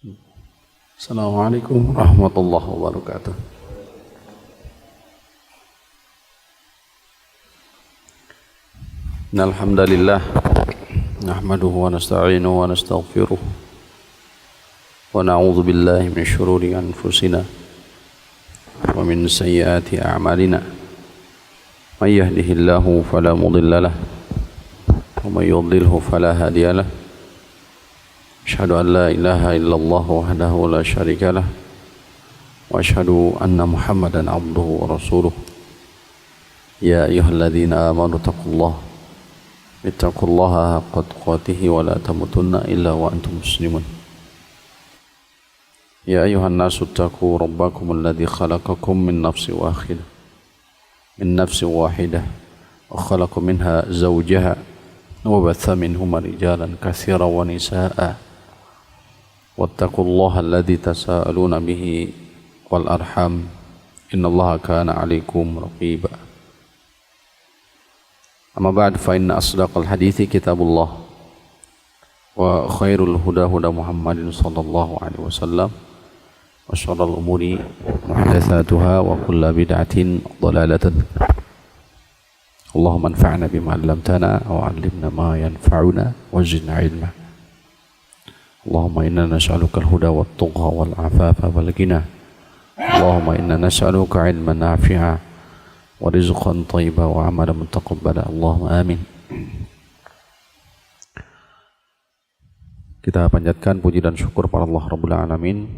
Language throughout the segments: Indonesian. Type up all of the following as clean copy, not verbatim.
Assalamualaikum warahmatullahi wabarakatuh. Innal hamdalillah nahmaduhu wa nasta'inuhu wa nastaghfiruh wa na'udzu billahi min shururi anfusina wa min sayyiati a'malina. May yahdihillahu fala mudilla lahu wa may yudlilhu fala hadiya lahu. Asyhadu an la ilaha illallah wahdahu la syarika lah wa asyhadu anna Muhammadan abduhu wa rasuluh. Ya ayyuhalladzina amanu ittaqullaha haqqa tuqatih wa la tamutunna illa wa antum muslimun. Ya ayyuhan nasu ittaqu rabbakum alladzi khalaqakum min nafsin wahidah wa khalaqa minha zawjaha wa batha minhuma rijalan katsiran wa nisaa'a. Wattaqullaha alladzi tasaaluna bihi wal arham innallaha kana 'alaikum raqiba. Amma ba'd, fa inna asdaqal hadithi kitabullah wa khairul huda huda Muhammadin sallallahu alaihi wasallam wa syarrul umuri muhdatsatuha wa kullu bid'atin dhalalatin. Allahumma anfa'na bima 'allamtana wa 'allimna ma yanfa'una wa zidna 'ilma. Allahumma inna nas'aluka al-huda wat-tuqa wal-'afafa wal-ghina. Allahumma inna nas'aluka 'ilman nafi'a wa rizqan thayyiban wa 'amalan mutaqabbala. Allahumma amin. Kita panjatkan puji dan syukur pada Allah Rabbul Alamin.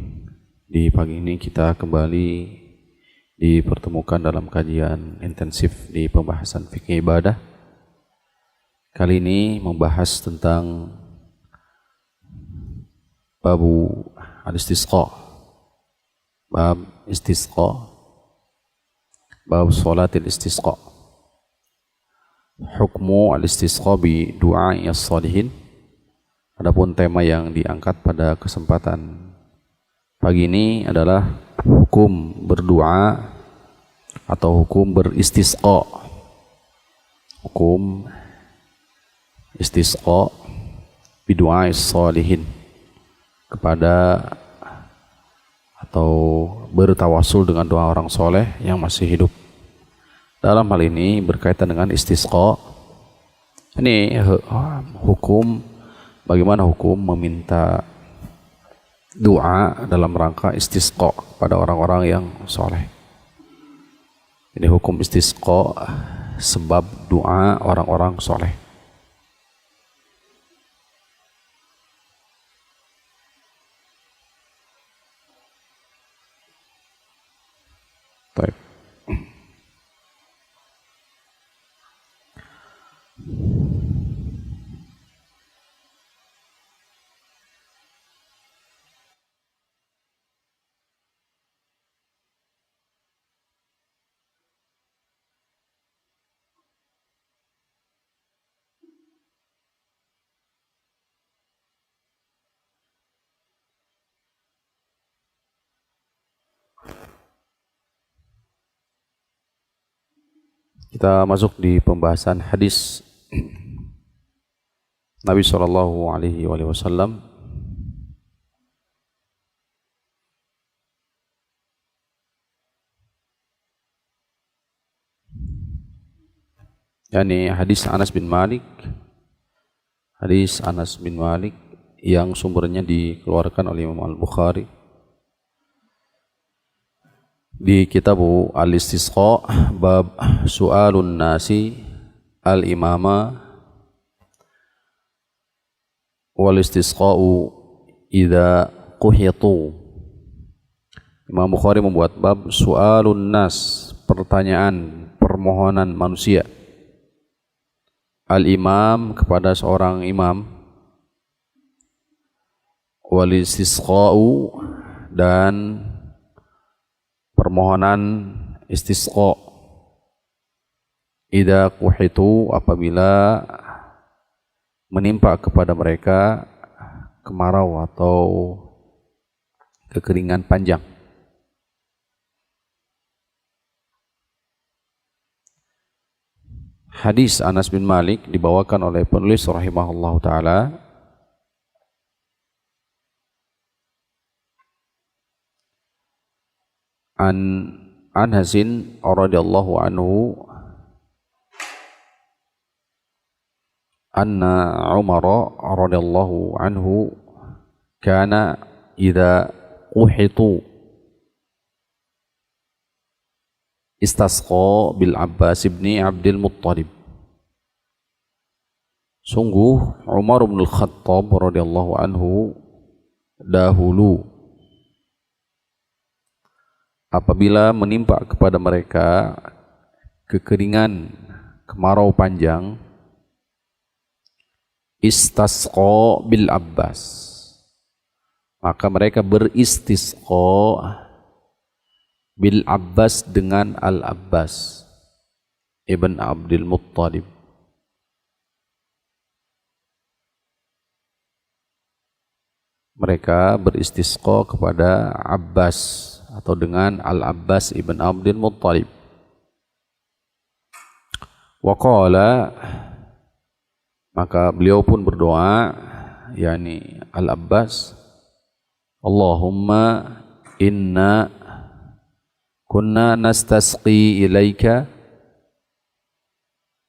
Di pagi ini kita kembali dipertemukan dalam kajian intensif di pembahasan fikih ibadah. Kali ini membahas tentang babu al-istisqa, bab istisqa, bab salatil istisqa. Hukmu al-istisqa bi du'a'i as-salihin. Adapun tema yang diangkat pada kesempatan pagi ini adalah hukum berdoa atau hukum beristisqa. Hukum istisqa bi du'a'i as-salihin, kepada atau bertawasul dengan doa orang soleh yang masih hidup. Dalam hal ini berkaitan dengan istisqa. Ini hukum, bagaimana hukum meminta doa dalam rangka istisqa pada orang-orang yang soleh. Ini hukum istisqa, sebab doa orang-orang soleh. Baik. Kita masuk di pembahasan hadis Nabi sallallahu alaihi wasallam yakni hadis Anas bin Malik. Hadis Anas bin Malik yang sumbernya dikeluarkan oleh Imam Al-Bukhari di kitab Al-Istisqa, bab su'alun nasi al-imama wal istisqa'u idza quhitu. Imam Bukhari membuat bab su'alun nas, pertanyaan, permohonan manusia, al-imam, kepada seorang imam, wal istisqa'u, dan permohonan istisqa, idza quhitu, apabila menimpa kepada mereka kemarau atau kekeringan panjang. Hadis Anas bin Malik dibawakan oleh penulis rahimahullah ta'ala an Anasin radhiyallahu anhu anna Umar radhiyallahu anhu kana idza uhitu istasqa bil Abbas ibni Abdul Muttalib. Sungguh Umar bin Al-Khattab radhiyallahu anhu dahulu apabila menimpa kepada mereka kekeringan, kemarau panjang, istasqa bil Abbas, maka mereka beristisqa bil Abbas dengan Al-Abbas ibn Abdul Muttalib. Mereka beristisqa kepada Abbas atau dengan Al-Abbas ibn Abdul Muttalib. Wa qala, maka beliau pun berdoa, yakni Al-Abbas, Allahumma inna kunna nastasqi ilaika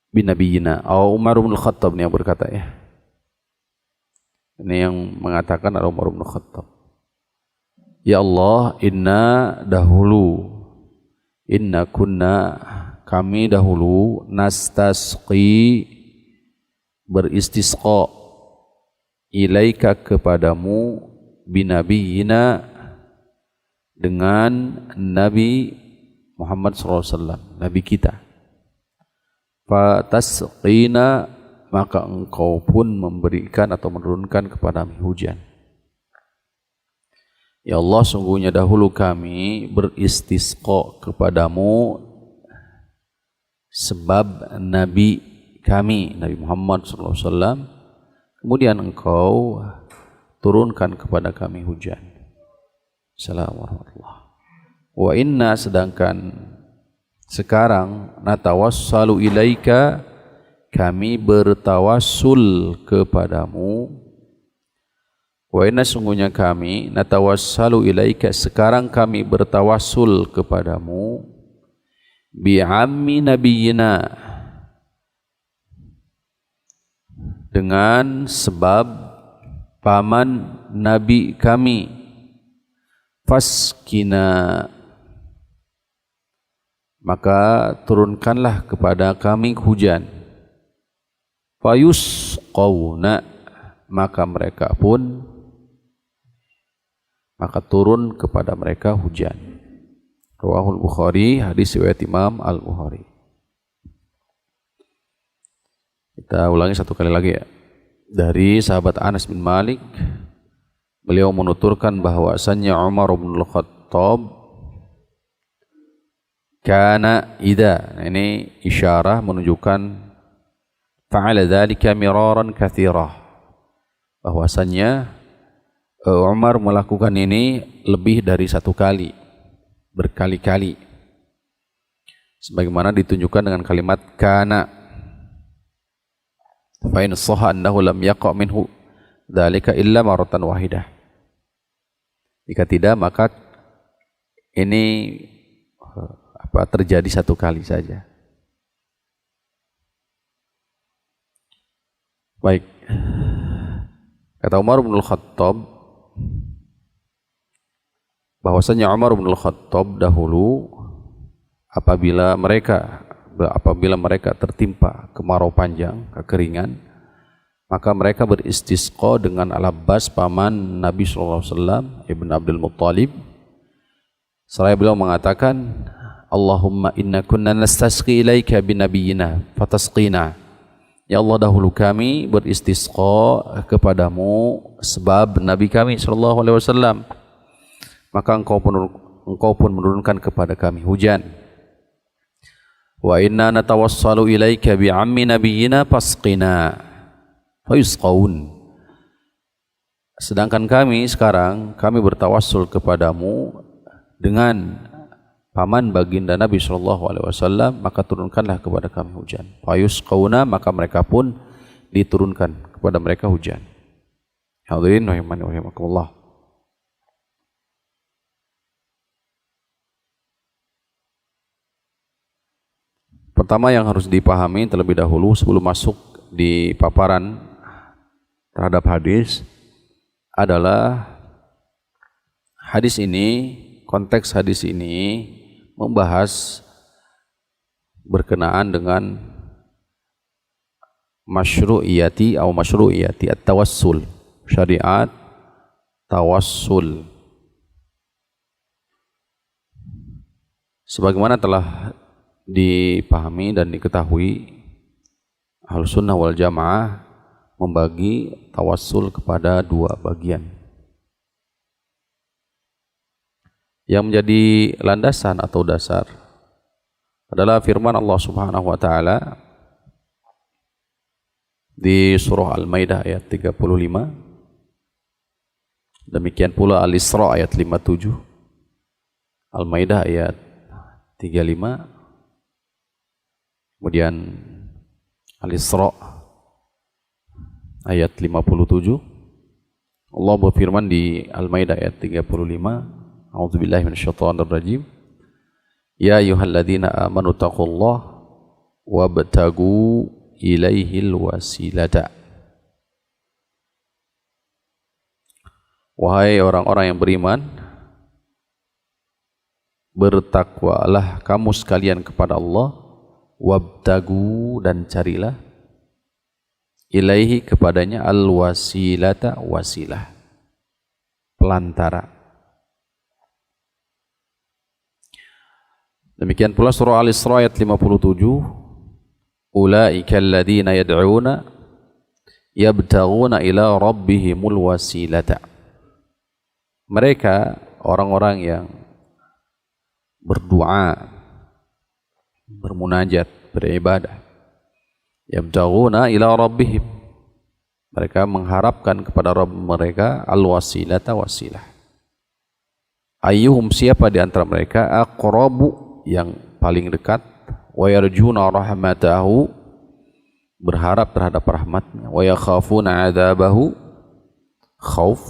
binabiyina. Umar bin Khattab ini yang berkata ya. Ini yang mengatakan adalah Umar bin Khattab. Ya Allah, inna kunna kami dahulu nastasqi beristisqa ilaika kepadamu binabiyina dengan Nabi Muhammad SAW, Nabi kita. Fatasqina, maka engkau pun memberikan atau menurunkan kepada kami hujan. Ya Allah, sungguhnya dahulu kami beristisqa kepadamu sebab Nabi kami, Nabi Muhammad SAW, kemudian engkau turunkan kepada kami hujan. Assalamualaikum warahmatullahi wabarakatuh. Wa inna, sedangkan sekarang, natawassalu ilaika, kami bertawassul kepadamu. Wa inna, sungguhnya kami, natawassalu ilaika, sekarang kami bertawassul kepadamu, bi'ammi nabiyina, dengan sebab paman nabi kami, faskina, maka turunkanlah kepada kami hujan, fayusqawna, maka turun kepada mereka hujan. Rawahul Bukhari, hadis riwayat Imam Al-Bukhari. Kita ulangi satu kali lagi ya. Dari sahabat Anas bin Malik, beliau menuturkan bahwasannya Umar bin Al-Khattab kana idza, ini isyarah menunjukkan fa'ala dzalika miraran katsira, bahwasannya Umar melakukan ini lebih dari satu kali, berkali-kali, sebagaimana ditunjukkan dengan kalimat kana. Fa in sahha annahu lam yaqa' minhu dzalika illa maratan wahidah. Jika tidak, maka ini terjadi satu kali saja. Baik. Kata Umar bin Al-Khattab, bahwasanya Umar bin Al-Khattab dahulu apabila mereka tertimpa kemarau panjang, kekeringan, maka mereka beristisqa dengan Al-Abbas, paman Nabi SAW, Ibn Abdul Muttalib. Seraya beliau mengatakan, Allahumma inna kunna nastasqi ilaika binabiyina fatasqina. Ya Allah, dahulu kami beristisqa kepadamu sebab Nabi kami SAW, maka engkau pun menurunkan kepada kami hujan. Wa inna natawassalu ilaika bi'ammi nabiyyina fasqina fayusqaun. Sedangkan kami sekarang, kami bertawassul kepadamu dengan paman baginda Nabi SAW, maka turunkanlah kepada kami hujan. Fayusqauna, maka mereka pun diturunkan kepada mereka hujan. Hadirin rahimani wa rahimakumullah. Pertama yang harus dipahami terlebih dahulu sebelum masuk di paparan terhadap hadis adalah hadis ini, konteks hadis ini membahas berkenaan dengan masyru'iyati at-tawassul, syariat tawassul. Sebagaimana telah dipahami dan diketahui, Ahlussunnah wal Jamaah membagi tawassul kepada dua bagian. Yang menjadi landasan atau dasar adalah firman Allah Subhanahu wa taala di surah Al-Maidah ayat 35. Demikian pula Al-Isra ayat 57. Al-Maidah ayat 35. Kemudian Al-Isra ayat 57. Allah berfirman di Al-Maidah ayat 35, A'udzubillahi minasyaitonir rajim. Ya ayyuhalladzina amanu taqullaha wabtagu ilaihil wasilata. Wahai orang-orang yang beriman, bertakwalah kamu sekalian kepada Allah, wabtagu dan carilah, ilaihi kepadanya, al-wasilata wasilah, pelantara. Demikian pula surah Al-Isra ayat 57, ulaika alladhina yad'una yabtaghuna ila rabbihimul wasilata. Mereka orang-orang yang berdoa, bermunajat, beribadah, yabtaghuna ila rabbihim, mereka mengharapkan kepada Rabb mereka, al-wasilata wasilah. Ayyuhum, siapa di antara mereka, aqrabu, yang paling dekat, wa yarjuna rahmatahu, berharap terhadap rahmatnya, wa yakhafuna adzabahu, khauf,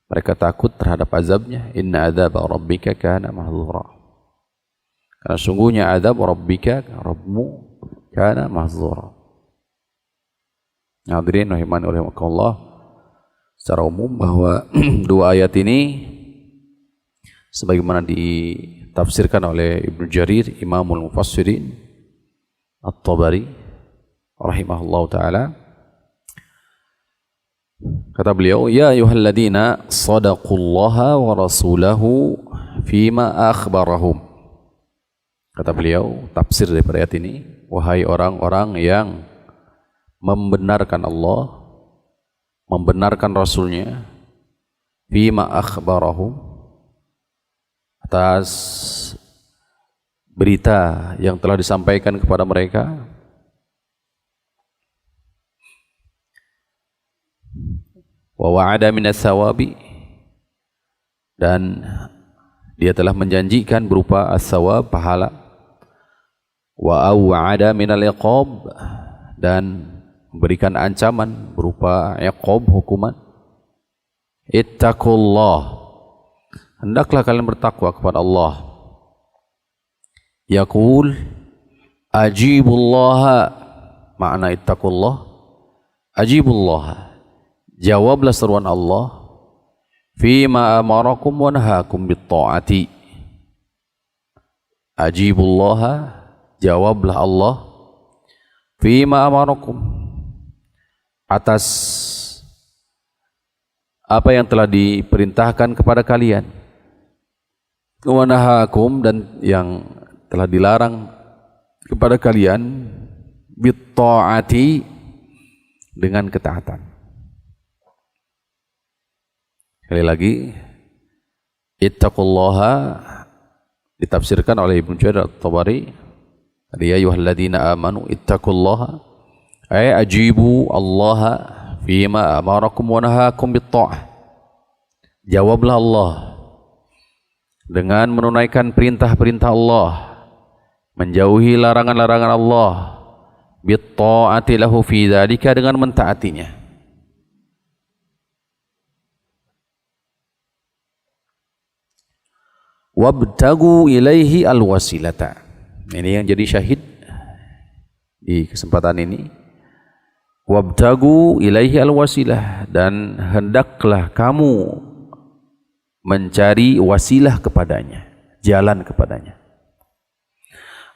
mereka takut terhadap azabnya, inna adzaba rabbika kana mahdzura, karena sungguhnya azab rabbika, Rabbmu, kana mahdzura. Hadirin rahimani wa rahimakumullah, secara umum bahwa dua ayat ini sebagaimana ditafsirkan oleh Ibnu Jarir, Imamul Mufassirin At-Tabari rahimahullahu taala, kata beliau, ya ayyuhalladzina shadaqullaha wa rasulahu fima akhbarahum. Kata beliau, tafsir daripada ayat ini, wahai orang-orang yang membenarkan Allah, membenarkan Rasulnya, fima akhbarahum, atas berita yang telah disampaikan kepada mereka, wa wa'ada minas thawabi, dan dia telah menjanjikan berupa as-thawab, pahala, wa wa'ada minal iqab, dan memberikan ancaman berupa iqab, hukuman. Ittaqullah, hendaklah kalian bertakwa kepada Allah. Yaqul ajibullaha, makna ittaqullah, ajibullaha, jawablah seruan Allah, fima amarakum wa nahakum bitta'ati. Ajibullaha, jawablah Allah, fima amarakum, atas apa yang telah diperintahkan kepada kalian, wa nahakum, dan yang telah dilarang kepada kalian, bitta'ati, dengan ketaatan. Sekali lagi, ittaqullaha ditafsirkan oleh Ibnu Jarir At-Tabari, ya ayyuhalladzina amanu ittaqullaha, ay ajibu Allah fima amarakum wa nahakum bitta'ah, jawablah Allah dengan menunaikan perintah-perintah Allah, menjauhi larangan-larangan Allah, bitta'ati lahu fi dzalika, dengan mentaatinya. Wabtagu ilaihi alwasilata, ini yang jadi syahid di kesempatan ini. Wabtagu ilaihi alwasilah, dan hendaklah kamu mencari wasilah kepadanya, jalan kepadanya.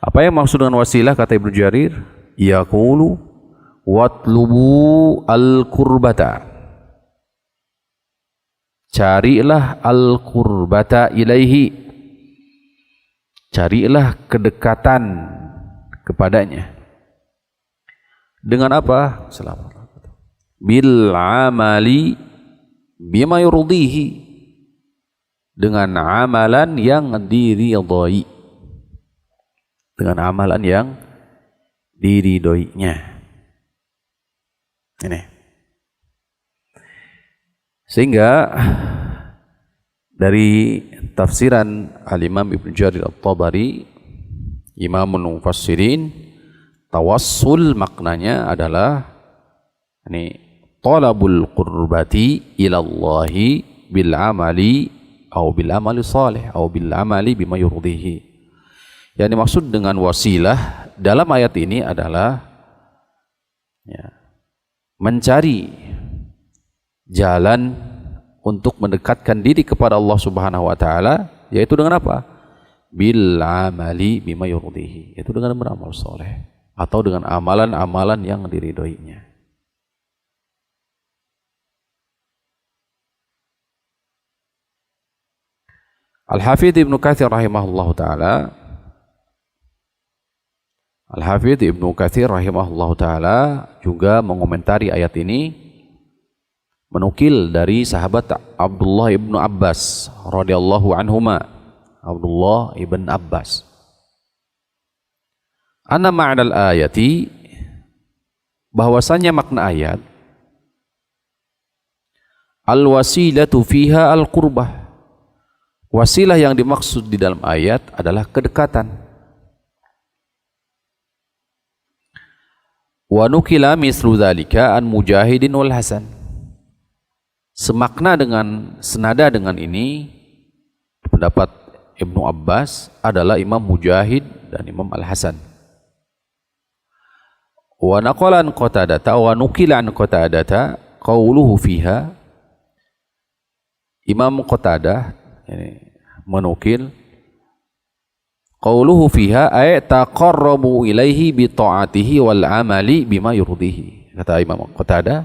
Apa yang maksud dengan wasilah? Kata Ibnu Jarir, yaqulu watlubu al-qurbata, carilah al-qurbata ilaihi, carilah kedekatan kepadanya. Dengan apa? Bil amali bima yurdihi, dengan amalan yang diridhoi, dengan amalan yang diridhoinya. Ini. Sehingga dari tafsiran Al-Imam Ibnu Jarir At-Tabari, Imamul Mufassirin, tawassul maknanya adalah ini talabul qurbati ilallahi bil amali atau bil amali salih atau bil amali bima yurdihi. Yang dimaksud dengan wasilah dalam ayat ini adalah mencari jalan untuk mendekatkan diri kepada Allah Subhanahu wa taala, yaitu dengan apa? Bil amali bima yurdihi, yaitu dengan beramal saleh atau dengan amalan-amalan yang diridhoinya. Al-Hafidz Ibnu Katsir rahimahullahu taala, Al-Hafidz Ibnu Katsir rahimahullahu taala juga mengomentari ayat ini, menukil dari sahabat Abdullah ibnu Abbas radhiyallahu anhuma, Abdullah ibn Abbas, anna ma'nal ayati, bahwasanya makna ayat al-wasilatu fiha al-qurbah, wasilah yang dimaksud di dalam ayat adalah kedekatan. Wa nukila mislu dzalika an Mujahidin wal Hasan, semakna dengan, senada dengan ini pendapat Ibnu Abbas adalah Imam Mujahid dan Imam Al-Hasan. Wa naqalan Qatadata wa nukilan Qatadata qauluhu fiha, Imam Qatadah menukil qauluhu fiha ay taqarrabu ilaihi bi ta'atihi wal amali bima yurdihi. Kata Imam Qatadah,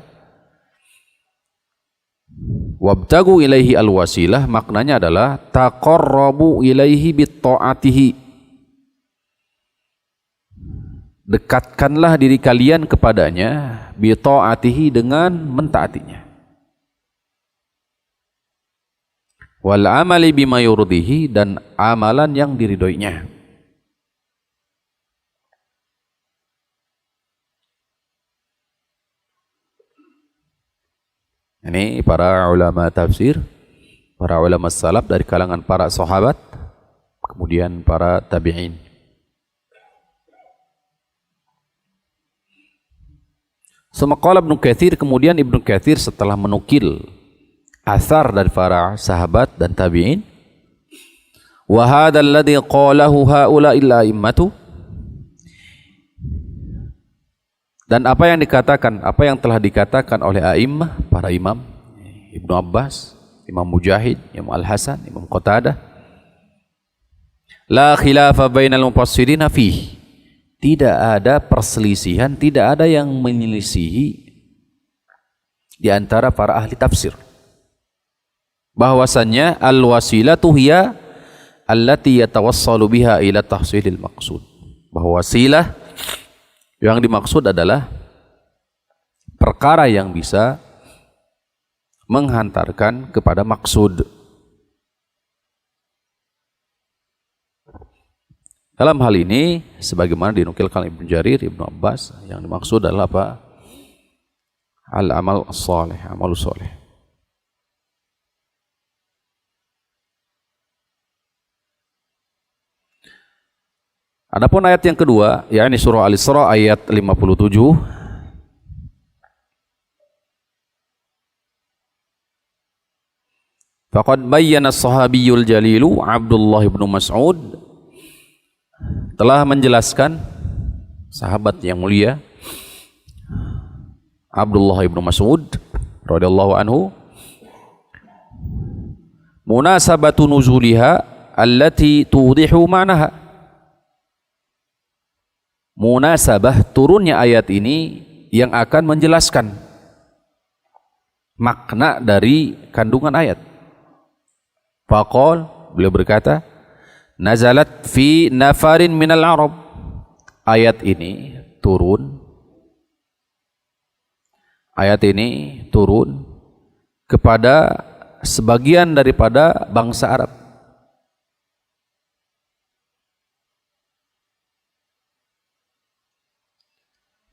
wabtagu ilaihi al-wasilah maknanya adalah taqarrabu ilaihi bi ta'atihi, dekatkanlah diri kalian kepadanya, bi ta'atihi, dengan mentaatinya, wal amali bima yurdihi, dan amalan yang diridhoinya. Ini para ulama tafsir, para ulama salaf dari kalangan para sahabat, kemudian para tabi'in. Semaqala Ibnu Katsir, kemudian Ibnu Katsir setelah menukil asar dari para sahabat dan tabi'in, wa hadzal ladzi qalahu haula'il a'immatu, dan apa yang dikatakan, apa yang telah dikatakan oleh a'immah, para imam, Ibnu Abbas, Imam Mujahid, Imam Al-Hasan, Imam Qatadah, la khilafa bainal mufassirina fihi, tidak ada perselisihan, tidak ada yang menyelisihi di antara para ahli tafsir, bahwasannya al-wasilatu hiya allati yatawassalu biha ila tahsilil maqsud, bahwa wasilah yang dimaksud adalah perkara yang bisa menghantarkan kepada maksud. Dalam hal ini sebagaimana dinukilkan Ibnu Jarir, Ibnu Abbas, yang dimaksud adalah apa? Al-amal salih, amal salih. Adapun ayat yang kedua, yakni surah Al-Isra ayat 57, faqad bayyana as-sahabiyyul jalilu Abdullah ibn Mas'ud, telah menjelaskan sahabat yang mulia Abdullah ibn Mas'ud radhiyallahu anhu, munasabatu nuzuliha allati tudihu ma'naha. Munasabah turunnya ayat ini yang akan menjelaskan makna dari kandungan ayat. Faqal, beliau berkata, nazalat fi nafarin minal Arab. Ayat ini turun kepada sebagian daripada bangsa Arab.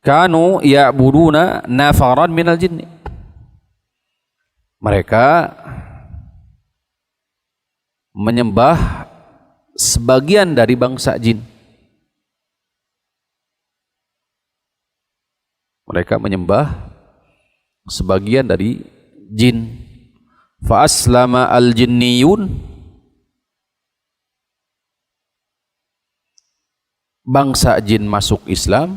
Kanu ya'buduna nafaran minal jinni. Mereka menyembah sebagian dari bangsa jin. Mereka menyembah sebagian dari jin. Fa aslama al-jinniyun, bangsa jin masuk Islam.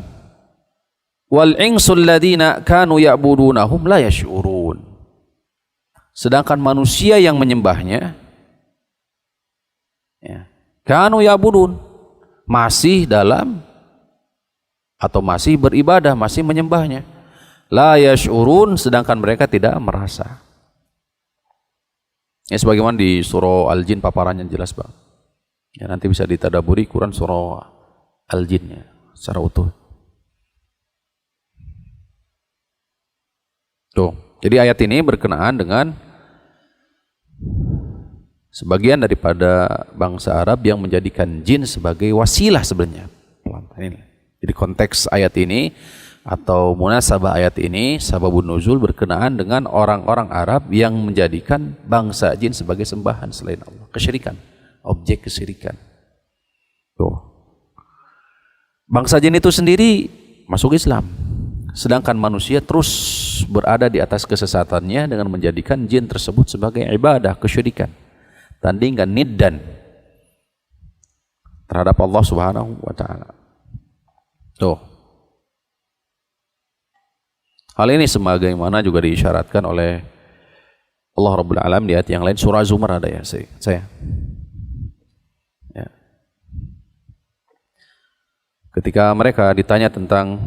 Wal insul ladina kanu ya'budunahum la yash'urun. Sedangkan manusia yang menyembahnya, ya, kanu ya'budun, masih dalam atau masih beribadah, masih menyembahnya. La yash'urun, sedangkan mereka tidak merasa. Ya, sebagaimana di surah Al-Jin paparannya jelas banget. Ya, nanti bisa ditadaburi Quran surah Al-Jin ya, secara utuh. Tuh, jadi ayat ini berkenaan dengan sebagian daripada bangsa Arab yang menjadikan jin sebagai wasilah sebenarnya. Jadi konteks ayat ini atau munasabah ayat ini, sababun nuzul, berkenaan dengan orang-orang Arab yang menjadikan bangsa jin sebagai sembahan selain Allah, kesyirikan, objek kesyirikan. Tuh. Bangsa jin itu sendiri masuk Islam, sedangkan manusia terus berada di atas kesesatannya dengan menjadikan jin tersebut sebagai ibadah, kesyirikan, tandingan, niddan terhadap Allah Subhanahu wa ta'ala. Tuh. Hal ini sebagaimana juga diisyaratkan oleh Allah Rabbul Alam di ayat yang lain, surah Zumar ada ya saya. Ya. Ketika mereka ditanya tentang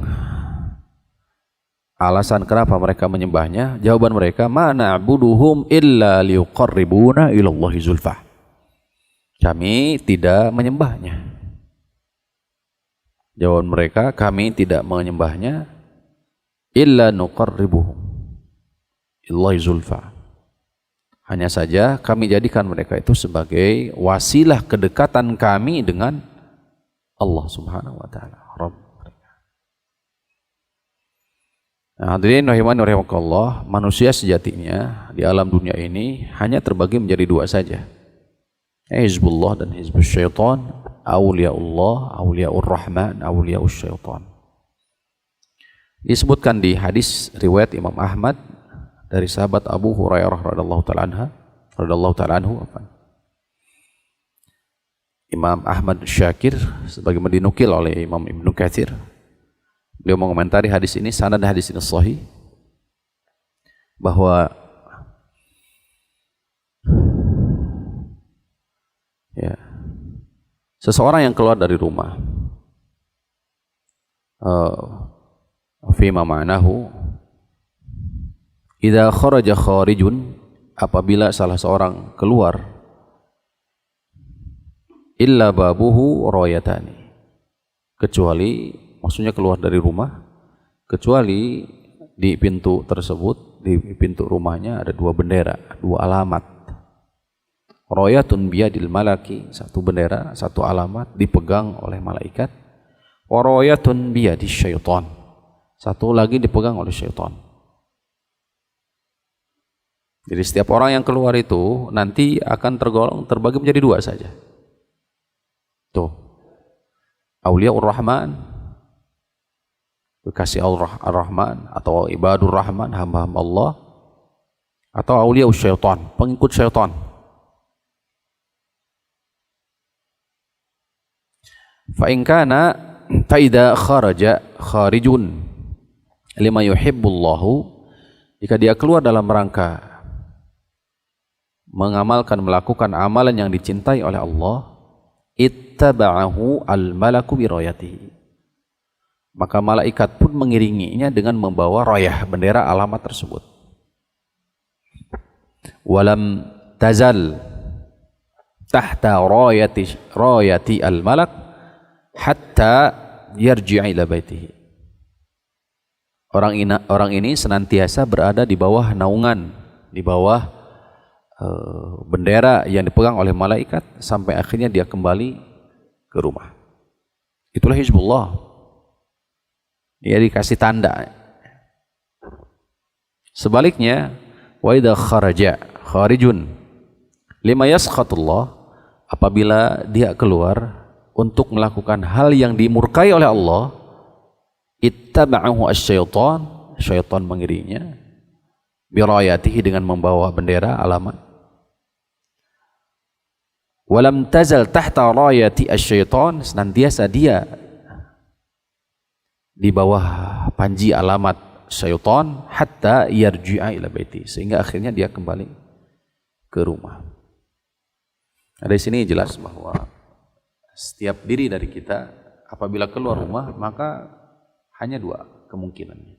alasan kenapa mereka menyembahnya, jawaban mereka, ma na'buduhum illa liqarribuna ilallahi zulfah. Kami tidak menyembahnya. Jawaban mereka, kami tidak menyembahnya illa nuqarribuhum ilallahi zulfah. Hanya saja kami jadikan mereka itu sebagai wasilah kedekatan kami dengan Allah Subhanahu wa ta'ala, Rabb. Nah, hadirin rahimani rahimakumullah, manusia sejatinya di alam dunia ini hanya terbagi menjadi dua saja. Hizbullah dan hizbus syaitan, auliaullah, auliaur rahman, auliaus syaitan. Disebutkan di hadis riwayat Imam Ahmad dari sahabat Abu Hurairah radhiyallahu ta'ala anhu. Imam Ahmad Syakir sebagaimana dinukil oleh Imam Ibnu Katsir, beliau mengomentari hadis ini, sanad hadis ini sahih, bahwa ya, seseorang yang keluar dari rumah, fima ma'nahu, idza kharaja kharijun, apabila salah seorang keluar, illa babuhu rayatani, kecuali, maksudnya keluar dari rumah, kecuali di pintu tersebut, di pintu rumahnya ada dua bendera, dua alamat. Rayatun biyadil malaki, satu bendera, satu alamat dipegang oleh malaikat. Wa rayatun biyadis syaitan, satu lagi dipegang oleh syaitan. Jadi setiap orang yang keluar itu nanti akan tergolong, terbagi menjadi dua saja. Tuh, auliaur rahman, kekasih Allah ar-Rahman, atau ibadur rahman, hamba-hamba Allah, atau auliaus syaitan, pengikut syaitan. Fa in kana faida kharaja kharijun lima yuhibbullahu, jika dia keluar dalam rangka mengamalkan, melakukan amalan yang dicintai oleh Allah, ittaba'ahu al-malaku birayatihi, maka malaikat pun mengiringinya dengan membawa rayah, bendera alamat tersebut. Walam tazal tahta rayati al-malak hatta yarji'a ila baitihi. Orang ini senantiasa berada di bawah naungan, di bawah bendera yang dipegang oleh malaikat sampai akhirnya dia kembali ke rumah. Itulah Hizbullah. Dia dikasih tanda. Sebaliknya, wa idza kharaja kharijun lima yaskhatullah, apabila dia keluar untuk melakukan hal yang dimurkai oleh Allah, ittaba'ahu asy-syaitan, syaitan mengiringinya, birayatihi, dengan membawa bendera alamat. Walam tazal tahta rayati asy-syaitan, senantiasa dia di bawah panji alamat syaitan, hatta yarji'a ila baiti, sehingga akhirnya dia kembali ke rumah. Nah, dari sini jelas bahwa setiap diri dari kita apabila keluar rumah maka hanya dua kemungkinannya.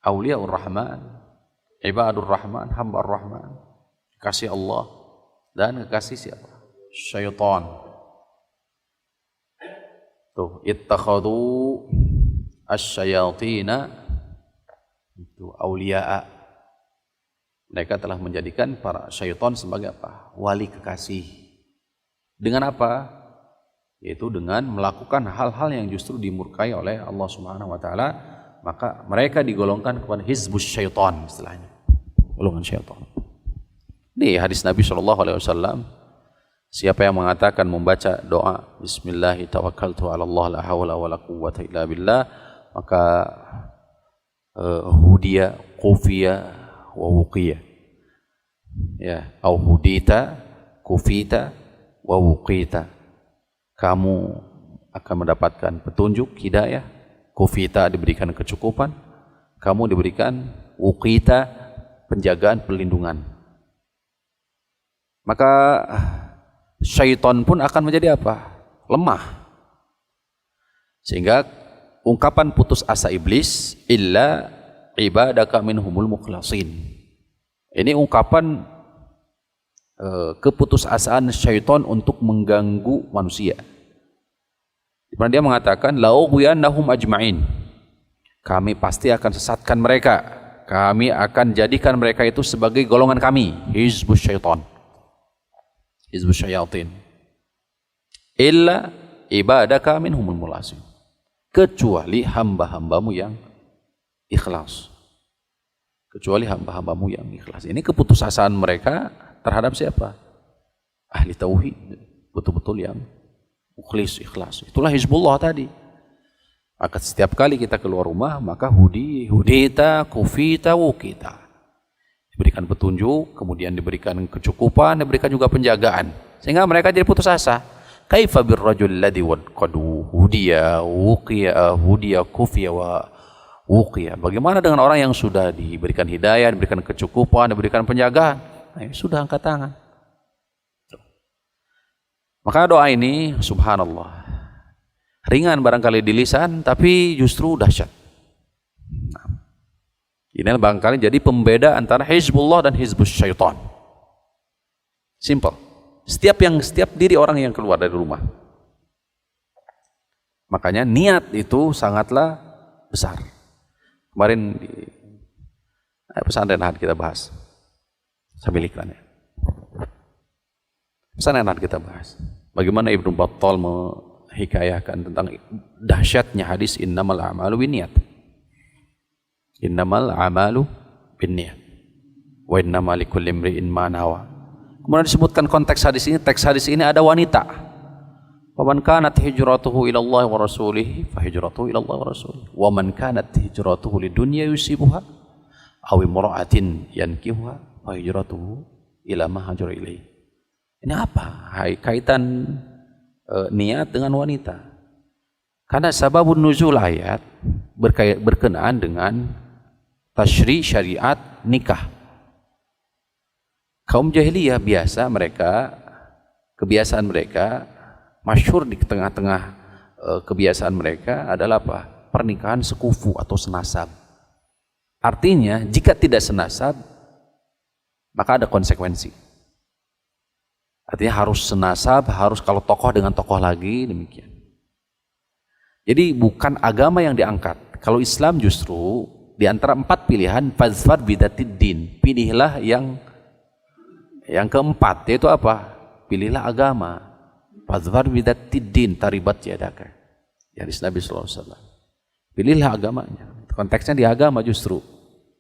Auliyaur Rahman, ibadur Rahman, hamba Rahman, kasih Allah, dan kekasih siapa? Syaitan. Tuh, ittakhadhu asyayatina itu auliya'a. Mereka telah menjadikan para syaitan sebagai apa? Wali kekasih. Dengan apa? Yaitu dengan melakukan hal-hal yang justru dimurkai oleh Allah Subhanahu wa taala, maka mereka digolongkan kepada hizbus syaitan, istilahnya. Golongan syaitan. Ini hadis Nabi SAW. Siapa yang mengatakan, membaca doa Bismillahi tawakkaltu ala Allah la hawla wa la quwwata illa billah, maka hudiya, kufiya, wa wuqiya. Ya, au hudita, kufita, wa wuqita. Kamu akan mendapatkan petunjuk, hidayah, kufita, diberikan kecukupan, kamu diberikan wuqita, penjagaan, perlindungan. Maka syaitan pun akan menjadi apa? Lemah. Sehingga ungkapan putus asa iblis, illa ibadaka minhumul mukhlasin. Ini ungkapan keputusasaan syaitan untuk mengganggu manusia. Di mana dia mengatakan, la'ughwiyannahum ajma'in. Kami pasti akan sesatkan mereka. Kami akan jadikan mereka itu sebagai golongan kami, hizbus syaitan. Hizbus syayatin. Illa ibadaka minhumul mukhlasin. Kecuali hamba-hambamu yang ikhlas. Kecuali hamba-hambamu yang ikhlas. Ini keputusasaan mereka terhadap siapa? Ahli tauhid. Betul-betul yang mukhlis, ikhlas. Itulah Hizbullah tadi. Maka setiap kali kita keluar rumah, maka hudita, kufita, wukita. Diberikan petunjuk, kemudian diberikan kecukupan, diberikan juga penjagaan. Sehingga mereka jadi putus asa. Kaifa birrajul ladzi qad hudiya, wuqiya, hudiya, kufiya wa wuqiya. Bagaimana dengan orang yang sudah diberikan hidayah, diberikan kecukupan, diberikan penjagaan? Nah, sudah angkat tangan. Maka doa ini, subhanallah, ringan barangkali di lisan, tapi justru dahsyat. Nah, ini barangkali jadi pembeda antara Hizbullah dan Hizbus Syaitan. Simple. Setiap diri orang yang keluar dari rumah. Makanya niat itu sangatlah besar. Kemarin di pesantren Ahad kita bahas. Sambil iklannya. Pesantren Ahad kita bahas. Bagaimana Ibnu Battal menghikayahkan tentang dahsyatnya hadis innamal a'malu binniyat. Innamal a'malu binniyat. Wa innamal likulli imri'in ma nawa. Kemudian disebutkan konteks hadis ini, teks hadis ini ada wanita. Waman kanat hijratuhu ila Allah wa rasulih fa hijratuhu ila Allah wa rasulih. Wa man kanat hijratuhu lidunya yusibuha aw imra'atin yankihuha fa hijratuhu ila ma hajara ilaih. Ini apa? Kaitan niat dengan wanita. Karena sababun nuzul ayat berkenaan dengan tasyri' syariat nikah. Kaum jahiliyah kebiasaan mereka masyhur di tengah-tengah kebiasaan mereka adalah apa? Pernikahan sekufu atau senasab. Artinya jika tidak senasab maka ada konsekuensi. Artinya harus senasab, harus kalau tokoh dengan tokoh lagi, demikian. Jadi bukan agama yang diangkat. Kalau Islam justru di antara 4 pilihan, fazfar bidatid din, pilihlah yang keempat, yaitu apa? Pilihlah agama. Fazfar bidatid din, taribat yadaka. Hadis Nabi SAW. Pilihlah agamanya. Konteksnya di agama justru.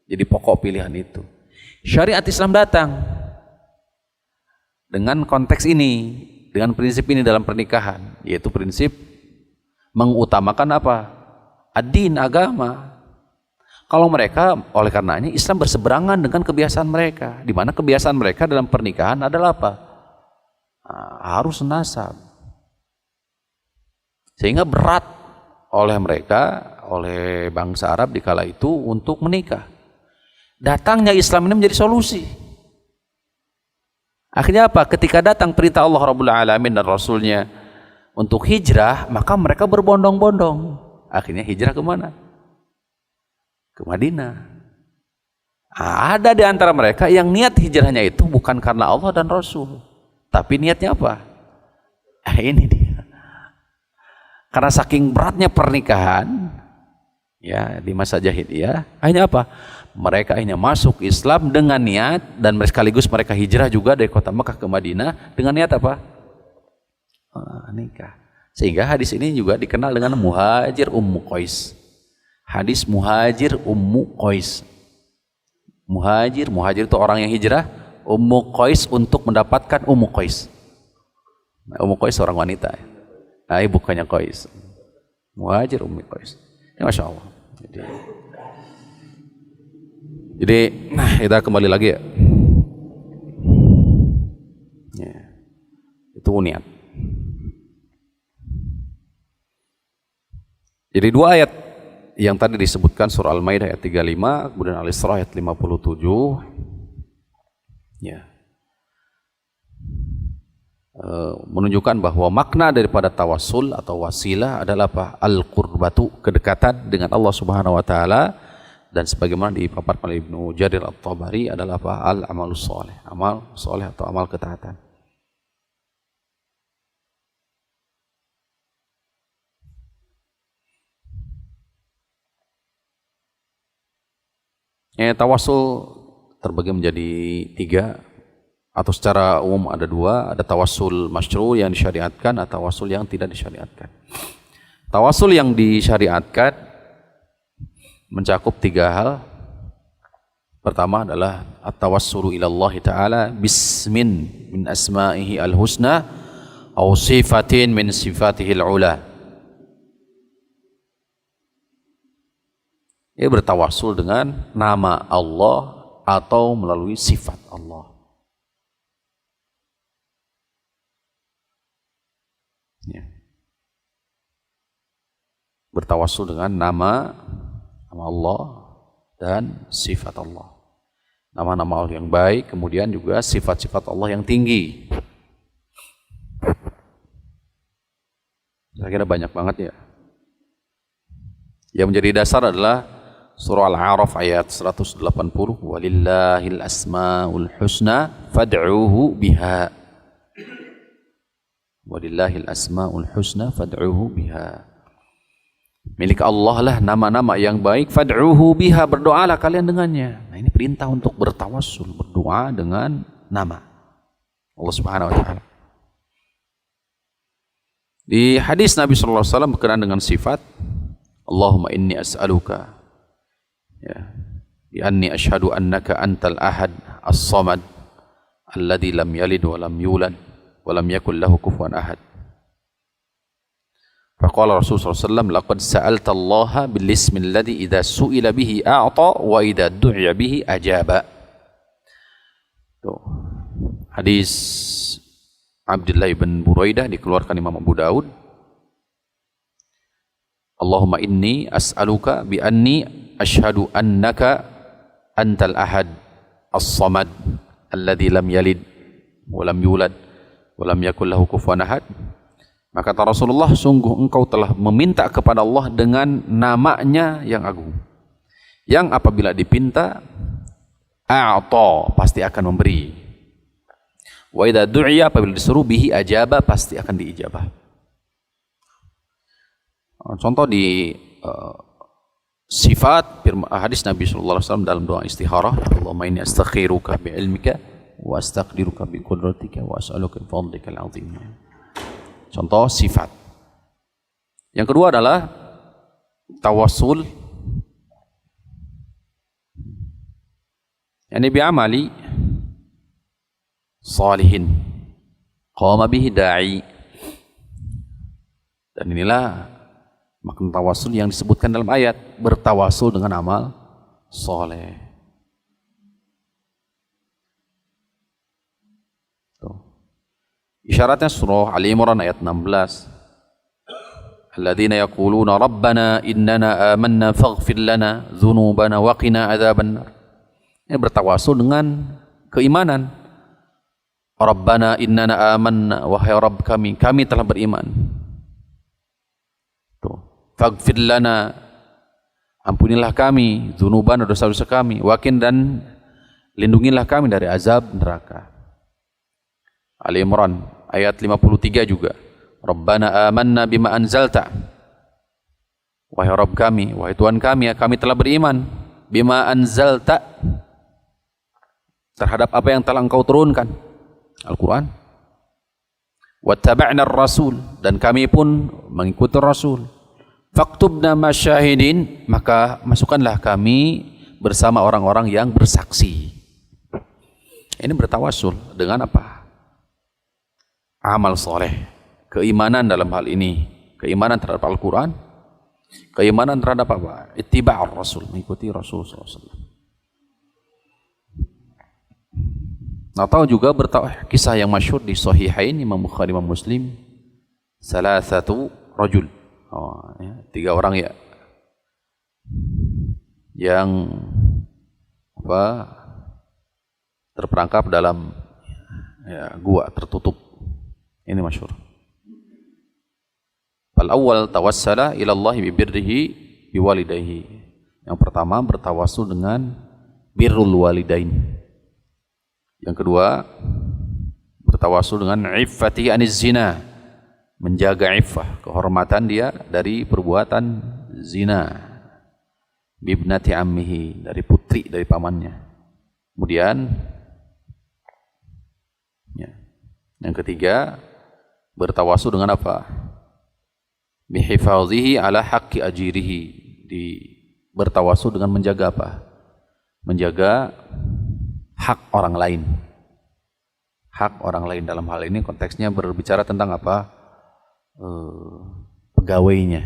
Jadi pokok pilihan itu. Syariat Islam datang dengan konteks ini, dengan prinsip ini dalam pernikahan, yaitu prinsip mengutamakan apa? Ad-din, agama. Kalau mereka, oleh karenanya Islam berseberangan dengan kebiasaan mereka, di mana kebiasaan mereka dalam pernikahan adalah apa? Harus nasab. Sehingga berat oleh mereka, oleh bangsa Arab di kala itu untuk menikah. Datangnya Islam ini menjadi solusi. Akhirnya apa? Ketika datang perintah Allah Rabbul Alamin dan Rasulnya untuk hijrah, maka mereka berbondong-bondong. Akhirnya hijrah kemana? Ke Madinah. Ada di antara mereka yang niat hijrahnya itu bukan karena Allah dan Rasul, tapi niatnya apa? Ini dia. Karena saking beratnya pernikahan, ya di masa jahiliyah, akhirnya apa? Mereka akhirnya masuk Islam dengan niat, dan sekaligus mereka hijrah juga dari kota Mekah ke Madinah dengan niat apa? Nikah. Sehingga hadis ini juga dikenal dengan muhajir Ummu Qais. Hadis muhajir Ummu Qais. Muhajir itu orang yang hijrah. Ummu Qais untuk mendapatkan Ummu Qais. Nah, Ummu Qais seorang wanita. Bukannya Qais. Muhajir Ummu Qais. Ya, Masya Allah. Jadi kita kembali lagi ya. Itu niat. Jadi 2 ayat yang tadi disebutkan, surah Al-Maidah ayat 35, kemudian Al-Isra ayat 57, ya, menunjukkan bahwa makna daripada tawassul atau wasilah adalah apa? Al-qurbatu, kedekatan dengan Allah Subhanahu wa taala, dan sebagaimana dipaparkan oleh Ibnu Jarir At-Tabari adalah apa? Al-amalus sholeh, amal soleh atau amal ketaatan. Tawassul terbagi menjadi 3, atau secara umum ada 2. Ada tawassul masyru' yang disyariatkan, atau tawassul yang tidak disyariatkan. Tawassul yang disyariatkan mencakup 3 hal. Pertama adalah at-tawassulu ila Allah Ta'ala bismin min asma'ihi al-husna aw sifatin min sifatihi al-ula. Ia bertawassul dengan nama Allah atau melalui sifat Allah. Ya. Bertawassul dengan nama Allah dan sifat Allah. Nama-nama Allah yang baik, kemudian juga sifat-sifat Allah yang tinggi. Saya kira banyak banget ya. Yang menjadi dasar adalah surah Al-A'raf ayat 180, walillahil asmaul husna fad'uhu biha. Walillahil asmaul husna fad'uhu biha. Milik Allah lah nama-nama yang baik, fad'uhu biha, berdoalah kalian dengannya. Nah, ini perintah untuk bertawassul, berdoa dengan nama Allah Subhanahu wa taala. Di hadis Nabi sallallahu alaihi wasallam berkenaan dengan sifat, Allahumma inni as'aluka, ya, bi anni asyhadu annaka antal ahad as-samad alladzi lam yalid wa lam yulad wa lam yakul lahu kufuwan ahad. Faqala Rasulullah SAW, laqad sa'alta Allah bil ismi alladzi idza su'ila bihi a'ta wa idza du'iya bihi ajaba. Tuh. Hadis Abdullah bin Buraidah, dikeluarkan Imam Abu Daud. Allahumma inni as'aluka bi anni asyhadu annaka antal ahad as-samad alladzi lam yalid wa lam yulad wa lam yakul lahu kufuwan ahad. Maka kata Rasulullah, sungguh engkau telah meminta kepada Allah dengan namanya yang agung, yang apabila dipinta a'ta, pasti akan memberi. Wa idza du'iya, apabila disuruh bihi ajaba, pasti akan diijabah. Contoh di sifat hadis Nabi sallallahu alaihi wasallam dalam doa istikharah, Allahumma inni astakhiruka bi ilmika wa astaqdiruka bi qudratika wa as'aluka bi fadlikal azim. Contoh sifat. Yang kedua adalah tawassul yani bi amali salihin qama bihi da'i. Dan inilah makna tawasul yang disebutkan dalam ayat, bertawasul dengan amal soleh. Isyaratnya surah Ali Imran ayat 16. Alladzina yaquluna rabbana innana amanna faghfir lana dzunubana wa qina adzabannar. Ini bertawasul dengan keimanan. Rabbana innana amanna, wahai Rabb kami telah beriman. Tuh. Faghfir lana, ampunilah kami dzunubana, dosa-dosa kami, waqin, dan lindungilah kami dari azab neraka. Ali Imran ayat 53 juga. Rabbana amanna bima anzalta. Wahai Rabb kami, wahai Tuhan kami telah beriman bima anzalta, terhadap apa yang telah Engkau turunkan, Al-Quran. Wattaba'na ar-rasul, dan kami pun mengikuti Rasul. Faktubna masyahidin, maka masukkanlah kami bersama orang-orang yang bersaksi. Ini bertawasul dengan apa? Amal soleh, keimanan dalam hal ini, keimanan terhadap Al-Quran, keimanan terhadap apa? Ittiba'ur Rasul, mengikuti Rasul SAW. Atau juga kisah yang masyhur di Sahihain Imam Bukhari Imam Muslim, salah satu rajul, tiga orang ya, yang terperangkap dalam gua tertutup. Ini masyhur. Al-awwal tawassala ila Allah bi birrihi bi walidayhi. Yang pertama bertawassul dengan birrul walidain. Yang kedua bertawassul dengan iffati aniz zina, menjaga iffah, kehormatan dia dari perbuatan zina. Bibnati ammihi, dari putri dari pamannya. Kemudian yang ketiga bertawasul dengan apa? Bihifadhihi ala haqqi ajirihi, bertawasul dengan menjaga apa? Menjaga hak orang lain. Hak orang lain dalam hal ini konteksnya berbicara tentang apa? Pegawainya.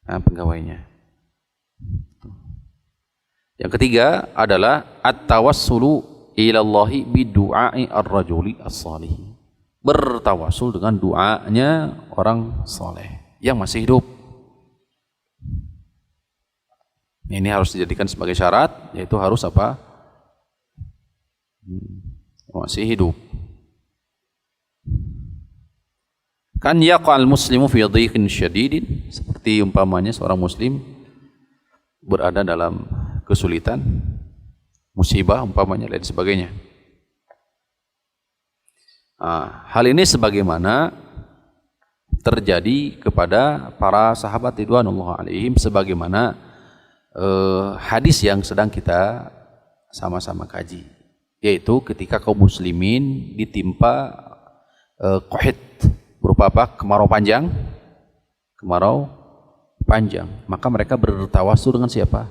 Pegawainya. Yang ketiga adalah at-tawassulu ilallahi bidu'ai ar-rajuli as-salih. Bertawasul dengan doanya orang soleh yang masih hidup. Ini harus dijadikan sebagai syarat, yaitu harus apa? Masih hidup. Kan yaqal muslimu fi dhiqin syadidin, seperti umpamanya seorang muslim berada dalam kesulitan, musibah umpamanya dan sebagainya. Hal ini sebagaimana terjadi kepada para sahabat ridwanullah alaihim, sebagaimana hadis yang sedang kita sama-sama kaji, yaitu ketika kaum muslimin ditimpa qahit, berupa apa? Kemarau panjang, maka mereka bertawasul dengan siapa?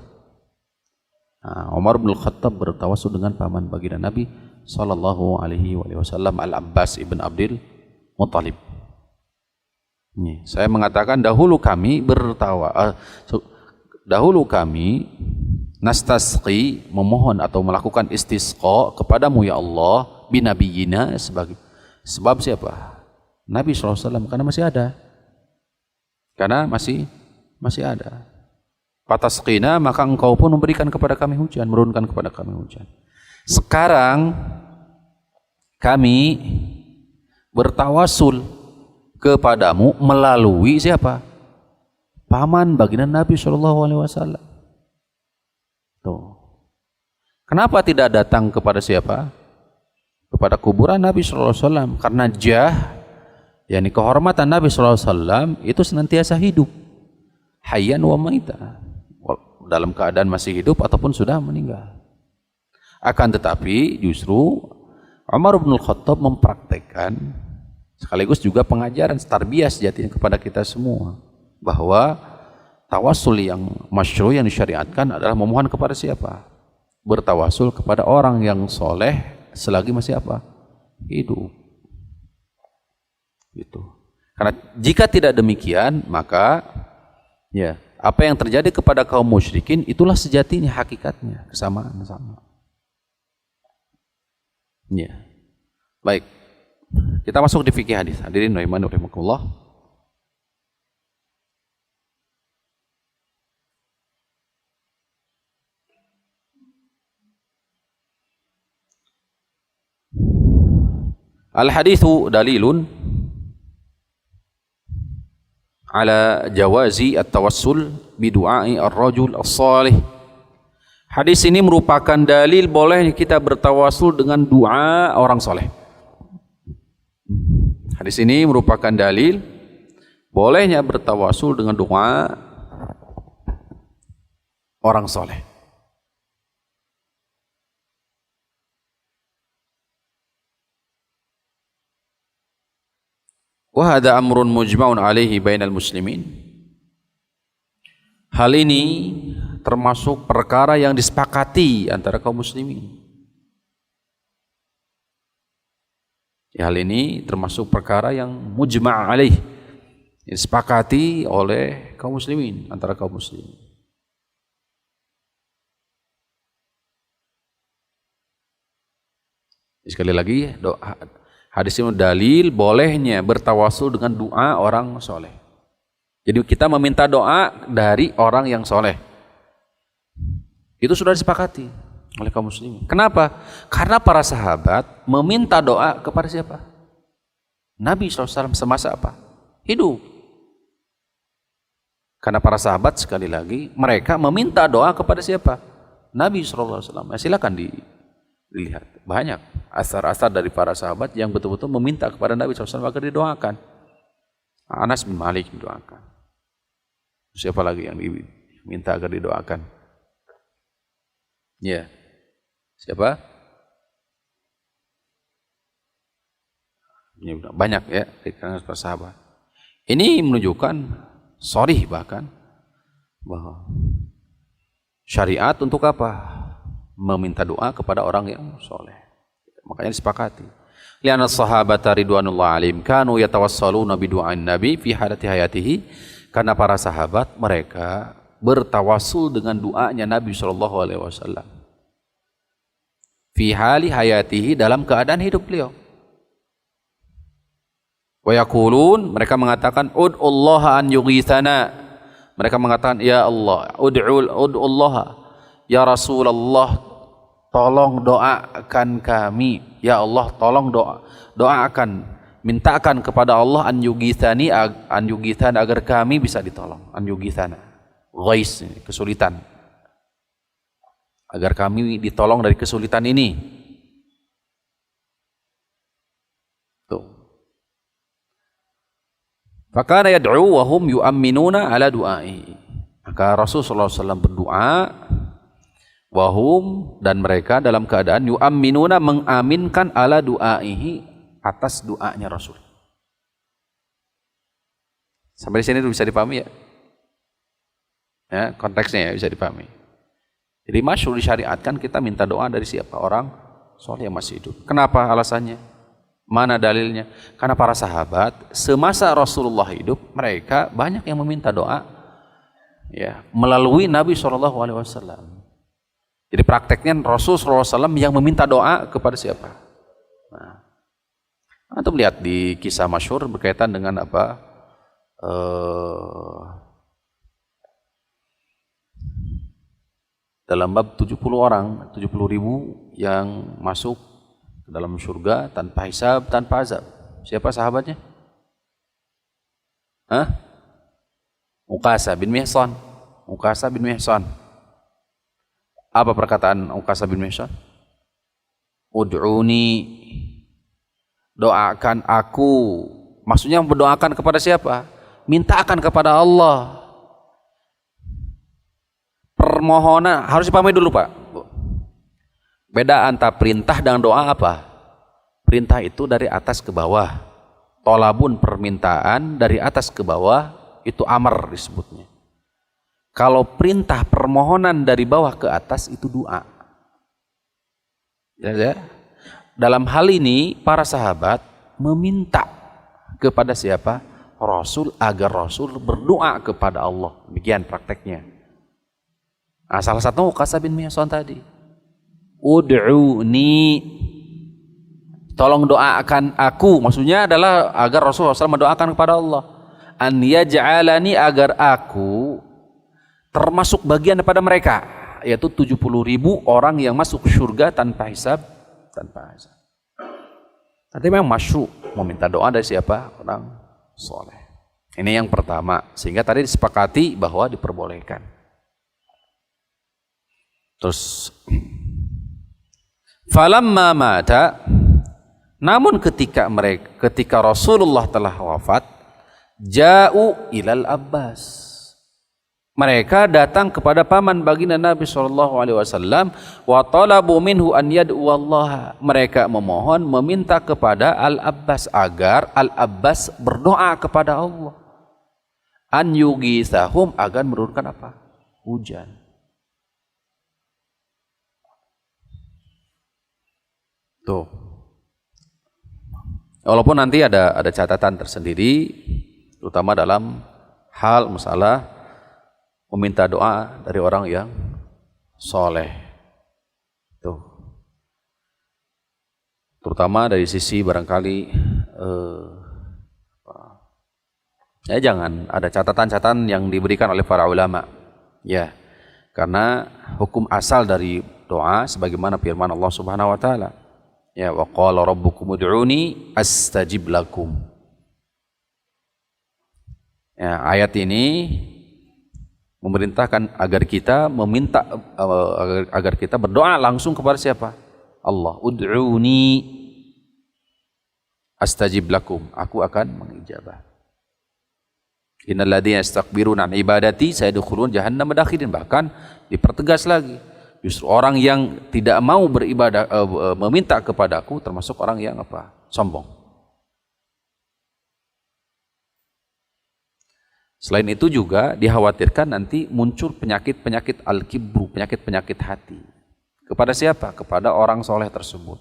Umar bin Khattab bertawasul dengan paman baginda Nabi sallallahu alaihi wasallam, Al-Abbas ibn Abdul Muttalib. Saya mengatakan dahulu kami nastasqi, memohon atau melakukan istisqa kepadamu ya Allah binabiyina, sebagai Sebab siapa? Nabi SAW, karena masih ada. Karena masih ada. Fatasqina, maka engkau pun memberikan kepada kami hujan, menurunkan kepada kami hujan. Sekarang kami bertawasul kepadamu melalui siapa? Paman baginda Nabi SAW. Tuh. Kenapa tidak datang kepada siapa? Kepada kuburan Nabi SAW. Karena yakni kehormatan Nabi SAW itu senantiasa hidup. Hayyan wa maita. Dalam keadaan masih hidup ataupun sudah meninggal. Akan tetapi justru Umar bin Khattab mempraktekkan sekaligus juga pengajaran tarbiyah sejatinya kepada kita semua, bahwa tawassul yang masyru' yang disyariatkan adalah memohon kepada siapa? Bertawasul kepada orang yang soleh selagi masih apa? Hidup. Gitu. Karena jika tidak demikian, maka ya apa yang terjadi kepada kaum musyrikin itulah sejatinya, hakikatnya, kesamaan sama. Ya. Baik. Kita masuk di fikih hadis. Hadirin rahimakumullah. Al-haditsu dalilun ala jawazi at-tawassul bi du'ai ar-rajul as-salih. Hadis ini merupakan dalil boleh kita bertawasul dengan doa orang soleh. Hadis ini merupakan dalil bolehnya bertawasul dengan doa orang soleh. Wa hadha amrun mujma'un alaihi bainal muslimin. Hal ini termasuk perkara yang disepakati antara kaum muslimin. Hal ini termasuk perkara yang mujma' alaih, yang disepakati oleh kaum muslimin, antara kaum muslimin. Sekali lagi, hadis ini dalil bolehnya bertawasul dengan doa orang soleh. Jadi kita meminta doa dari orang yang soleh. Itu sudah disepakati oleh kaum muslimin. Kenapa? Karena para sahabat meminta doa kepada siapa? Nabi SAW semasa apa? Hidup. Karena para sahabat sekali lagi mereka meminta doa kepada siapa? Nabi SAW. Silakan dilihat. Banyak asar-asar dari para sahabat yang betul-betul meminta kepada Nabi SAW agar didoakan. Anas bin Malik didoakan. Siapa lagi yang diminta agar didoakan? Ya. Siapa? Banyak ya di kalangan para sahabat. Ini menunjukkan sharih bahkan bahwa syariat untuk apa? Meminta doa kepada orang yang soleh. Makanya disepakati. Lianna sahabata ridwanullah alaihim kanu yatawassaluna bidu'ain nabi fi halati hayatihi. Karena para sahabat mereka bertawasul dengan doanya Nabi SAW fi hali hayatihi, dalam keadaan hidup beliau. Wa yaqulun, mereka mengatakan ud'ullaha an yughithana. Mereka mengatakan ya Allah, ud'ullaha ya Rasulullah, tolong doakan kami. Ya Allah, tolong doakan, mintakan kepada Allah an yughithana, agar kami bisa ditolong. An yughithana, ghais, kesulitan, agar kami ditolong dari kesulitan ini. Tuh. Fakana yad'u wa hum yu'amminuna ala du'ai. Maka Rasulullah SAW berdoa, wahum, dan mereka dalam keadaan yu'amminuna, mengaminkan, ala du'aihi, atas doanya Rasul. Sampai di sini bisa dipahami ya? Ya, konteksnya ya bisa dipahami. Jadi masyhur disyariatkan kita minta doa dari siapa? Orang soleh yang masih hidup. Kenapa alasannya? Mana dalilnya? Karena para sahabat semasa Rasulullah hidup, mereka banyak yang meminta doa ya melalui Nabi SAW. Jadi prakteknya Rasulullah SAW yang meminta doa kepada siapa? Nah, Antum lihat di kisah masyhur berkaitan dengan apa? Dalam bab 70 orang, 70.000 yang masuk ke dalam surga tanpa hisab, tanpa azab. Siapa sahabatnya? Hah? Uqasah bin Mihsan. Uqasah bin Mihsan. Apa perkataan Uqasah bin Mihsan? Ud'uni, doakan aku. Maksudnya berdoakan kepada siapa? Mintakan kepada Allah. Permohonan harus dipahami dulu, Pak. Beda antara perintah dengan doa apa? Perintah itu dari atas ke bawah. Tolabun permintaan dari atas ke bawah itu amar disebutnya. Kalau perintah permohonan dari bawah ke atas itu doa. Ya. Dalam hal ini para sahabat meminta kepada siapa? Rasul, agar Rasul berdoa kepada Allah. Demikian prakteknya. Nah, salah satu Uqasah bin Mihsan tadi. Ud'uni, tolong doakan aku. Maksudnya adalah agar Rasulullah SAW mendoakan kepada Allah. An yaj'alani, agar aku termasuk bagian daripada mereka, yaitu 70.000 orang yang masuk surga tanpa hisab, tanpa azab. Tapi memang masyru' meminta doa dari siapa? Orang soleh. Ini yang pertama. Sehingga tadi disepakati bahwa diperbolehkan. Terus falamma mata, namun ketika Rasulullah telah wafat, ja'u ilal Abbas, mereka datang kepada paman baginda Nabi SAW, wa talabu minhu an yad'u Allah, mereka memohon, meminta kepada Al-Abbas agar Al-Abbas berdoa kepada Allah, an yughithahum, agar menurunkan apa? Hujan. Tuh. Walaupun nanti ada catatan tersendiri, terutama dalam hal masalah meminta doa dari orang yang soleh. Tuh. Terutama dari sisi barangkali ya jangan ada catatan-catatan yang diberikan oleh para ulama. Ya. Karena hukum asal dari doa sebagaimana firman Allah Subhanahu wa taala. Ya, wa qala rabbukum ud'uni astajib lakum. Ya, ayat ini memerintahkan agar kita meminta, agar kita berdoa langsung kepada siapa? Allah. Ud'uni astajib lakum, aku akan mengijabah. Innal ladzina yastakbiruna an ibadati sayadkhulun jahannam madakhirin. Bahkan dipertegas lagi, justru orang yang tidak mau beribadah, meminta kepadaku, termasuk orang yang apa? Sombong. Selain itu juga dikhawatirkan nanti muncul penyakit-penyakit al-kibru, penyakit-penyakit hati. Kepada siapa? Kepada orang soleh tersebut.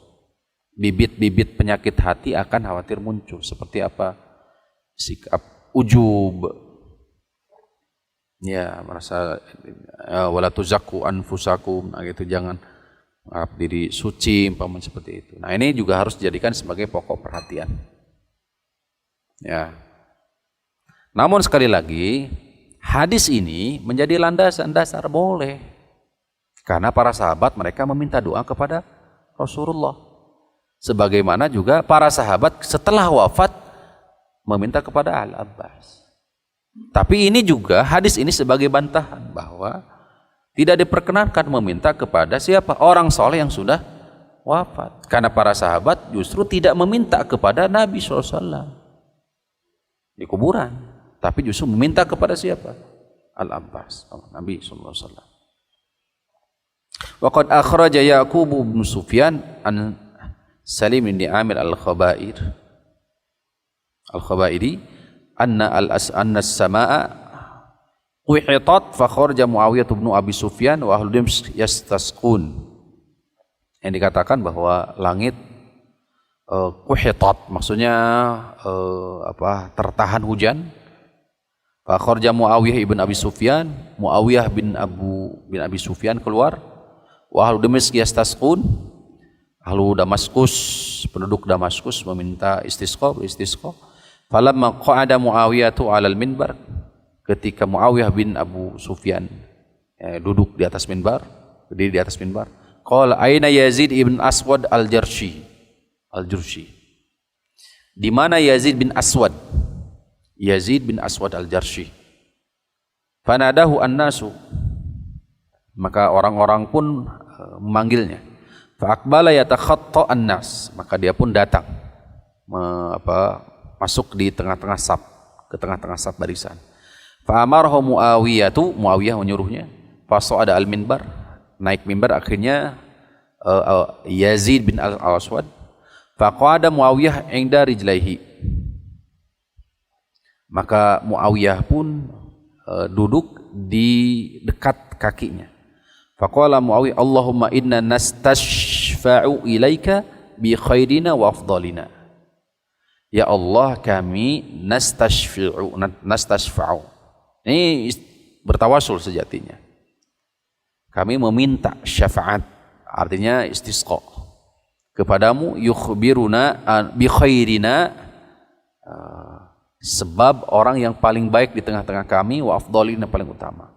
Bibit-bibit penyakit hati akan khawatir muncul. Seperti apa? Sikap ujub. Ya, merasa wala tuzakku anfusakum, nah gitu, jangan menganggap diri suci, umpamanya seperti itu. Nah, ini juga harus dijadikan sebagai pokok perhatian. Ya. Namun sekali lagi, hadis ini menjadi landasan dasar boleh. Karena para sahabat mereka meminta doa kepada Rasulullah. Sebagaimana juga para sahabat setelah wafat meminta kepada Al-Abbas. Tapi ini juga hadis ini sebagai bantahan bahwa tidak diperkenankan meminta kepada siapa? Orang soleh yang sudah wafat. Karena para sahabat justru tidak meminta kepada Nabi SAW di kuburan, tapi justru meminta kepada siapa? Al-Abbas, Nabi SAW. Wa qad akhraja Yaqub bin Sufyan an Salim bin Amir al-Khabairi anna as-samaa qihitat fa kharaja Muawiyah bin Abi Sufyan wa ahlu Dimashq yastasqun. Yang dikatakan bahwa langit qihitat maksudnya tertahan hujan. Fa kharaja Muawiyah ibn Abi Sufyan, Muawiyah bin Abi Sufyan keluar, wa ahlu Dimashq yastasqun, ahlu Damaskus penduduk Damaskus meminta istisqa. Falamma qa'ada Muawiyah 'alal minbar, ketika Muawiyah bin Abu Sufyan duduk di atas minbar, berdiri di atas minbar, qala aina Yazid ibn Aswad al-Jurshi. Di mana Yazid bin Aswad? Yazid bin Aswad al-Jurshi. Fanadahu an-nasu, maka orang-orang pun memanggilnya. Fa aqbala yatakhatta an-nas, maka dia pun datang masuk di tengah-tengah saf, ke tengah-tengah saf barisan. Fa amarahu Muawiyah menyuruhnya, fa sa'ada al-minbar, naik mimbar. Akhirnya Yazid bin al-Aswad, fa qa'ada Muawiyah inda rijlaihi, maka Muawiyah pun duduk di dekat kakinya. Fa qala Muawiyah, Allahumma inna nastashfa'u ilaika bi khairina wa afdalina. Ya Allah, kami nastashfa'u. Ini bertawasul sejatinya. Kami meminta syafaat, artinya istisqa, kepadamu, yukhbiruna bi khairina, sebab orang yang paling baik di tengah-tengah kami, wa afdalina, paling utama.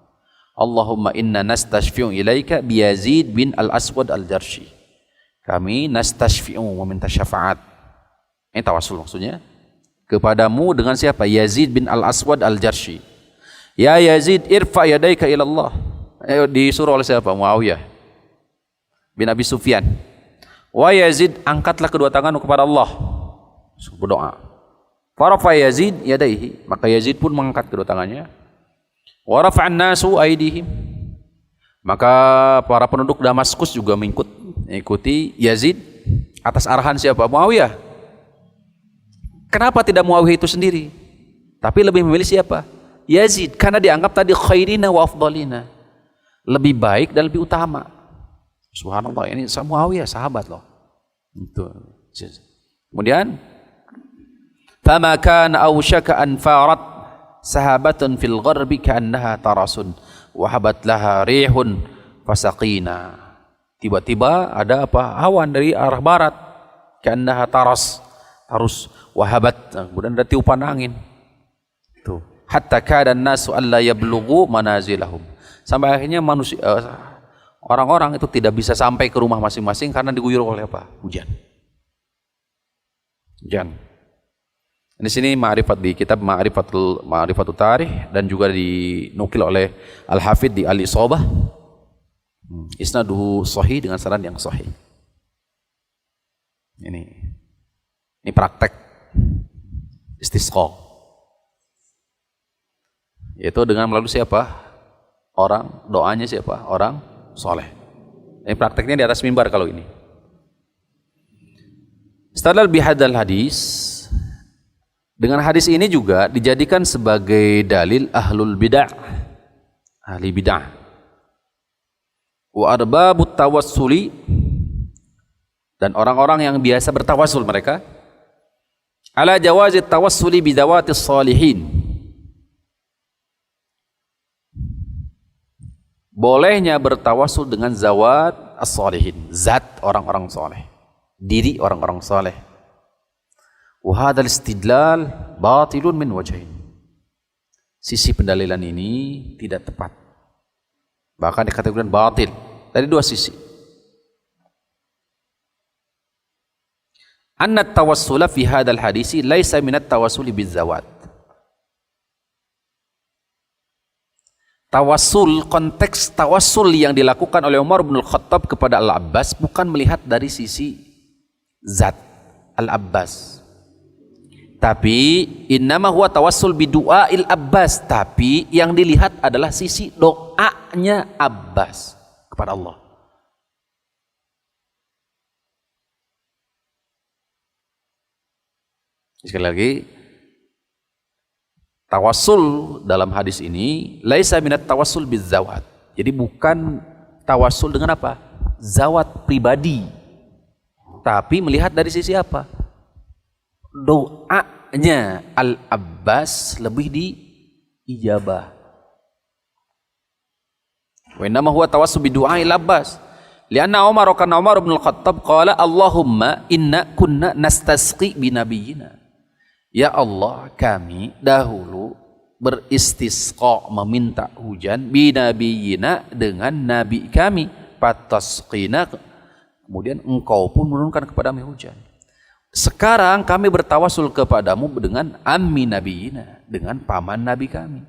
Allahumma inna nastashfi'u ilaika bi Yazid bin al-Aswad al-Jurshi. Kami nastashfi'u, meminta syafaat. Ini tawasul maksudnya. Kepadamu dengan siapa? Yazid bin al-Aswad al-Jurshi. Ya Yazid, irfa yadaika ila Allah. Disuruh oleh siapa? Muawiyah bin Abi Sufyan. Wa Yazid, angkatlah kedua tanganmu kepada Allah. Berdoa. Farafa Yazid yadaihi, maka Yazid pun mengangkat kedua tangannya. Wa rafa'an nasu aydihim, maka para penduduk Damaskus juga mengikuti Yazid atas arahan siapa? Muawiyah. Kenapa tidak Muawiyah itu sendiri, tapi lebih memilih siapa? Yazid, karena dianggap tadi khairina wa afdalina, lebih baik dan lebih utama. Subhanallah, ini Muawiyah sahabat loh. Itu. Kemudian fama kana awshaka an farat sahabatun fil gharbi ka'annaha tarasun wahabat laha rihun fasaqina. Tiba-tiba ada awan dari arah barat, ka'annaha tarus wahabat, kemudian ada tiupan angin. Tuh, hatta kada an-nasu alla yablughu manazilahum, sampai akhirnya manusia, orang-orang itu tidak bisa sampai ke rumah masing-masing karena diguyur oleh apa? Hujan. Di sini ma'rifat, di kitab Ma'rifatul Tarikh, dan juga dinukil oleh Al-Hafidh di Al-Isabah. Isnaduhu sahih, dengan sanad yang sahih. Ini praktek istisqa, yaitu dengan melalui siapa? Doanya siapa? Orang soleh. Ini prakteknya di atas mimbar kalau ini. Istadlal bihadzal hadis, dengan hadis ini juga dijadikan sebagai dalil ahli bid'ah wa arbabut tawassuli, dan orang-orang yang biasa bertawassul mereka, ala jawazit tawassuli bidawatis salihin, bolehnya bertawassul dengan zawat as-salihin, zat orang-orang soleh, diri orang-orang soleh. Wa hadzal istidlal batilun min wajhain, sisi pendalilan ini tidak tepat, bahkan dikategorikan batil dari dua sisi. Anna tawassula fi hadzal hadisi laisa minat tawassuli bizawat. Tawassul, konteks tawassul yang dilakukan oleh Umar bin Khattab kepada Al-Abbas bukan melihat dari sisi zat Al-Abbas, tapi innama huwa tawassul bidu'ail Abbas, tapi yang dilihat adalah sisi doanya Abbas kepada Allah. Sekali lagi, tawassul dalam hadis ini laisa minat tawassul bizzawat. Jadi bukan tawassul dengan apa? Zawat pribadi. Tapi melihat dari sisi apa? Doanya Al-Abbas lebih diijabah. Wa innama huwa tawassul bidu'ail Abbas Lianna Umar bin Al-Khattab qala Allahumma inna kunna nastasqi bi nabiyyina. Ya Allah, kami dahulu beristisqa, meminta hujan bi nabiyyina, dengan nabi kami, fatasqina, kemudian engkau pun menurunkan kepada kami hujan. Sekarang kami bertawasul kepadamu dengan ammi nabiyyina, dengan paman nabi kami.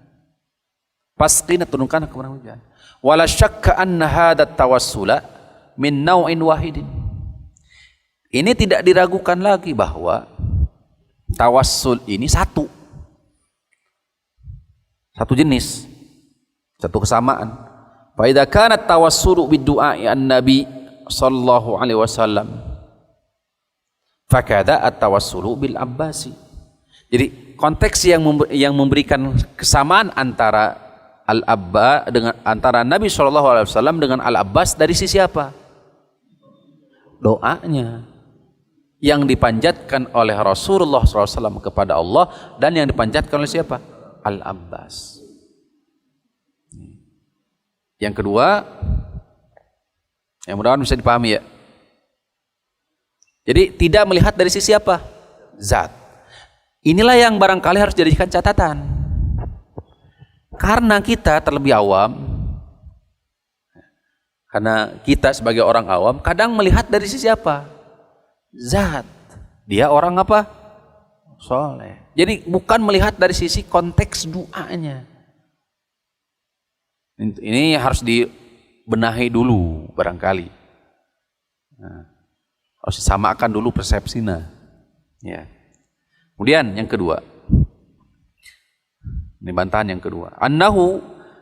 Fasqina, turunkan kepada hujan. Wala syakka anna hadat tawassula min naw'in wahidin. Ini tidak diragukan lagi bahwa tawassul ini satu jenis, satu kesamaan. Fa idza kanat tawassulu bid-du'a'i an-nabi sallallahu alaihi wasallam fakada at-tawassulu bil Abbasi. Jadi konteks yang memberikan kesamaan antara antara Nabi sallallahu alaihi wasallam dengan Al-Abbas dari sisi apa? Doanya yang dipanjatkan oleh Rasulullah SAW kepada Allah dan yang dipanjatkan oleh siapa? Al-Abbas. Yang kedua, yang mudah-mudahan bisa dipahami ya. Jadi tidak melihat dari sisi apa? Zat. Inilah yang barangkali harus dijadikan catatan. Karena kita terlebih awam, karena kita sebagai orang awam kadang melihat dari sisi apa? Zat. Dia orang apa? Soleh. Jadi bukan melihat dari sisi konteks doanya. Ini harus dibenahi dulu barangkali. Nah, harus disamakan dulu persepsinya. Ya. Kemudian yang kedua. Ini bantahan yang kedua. Annahu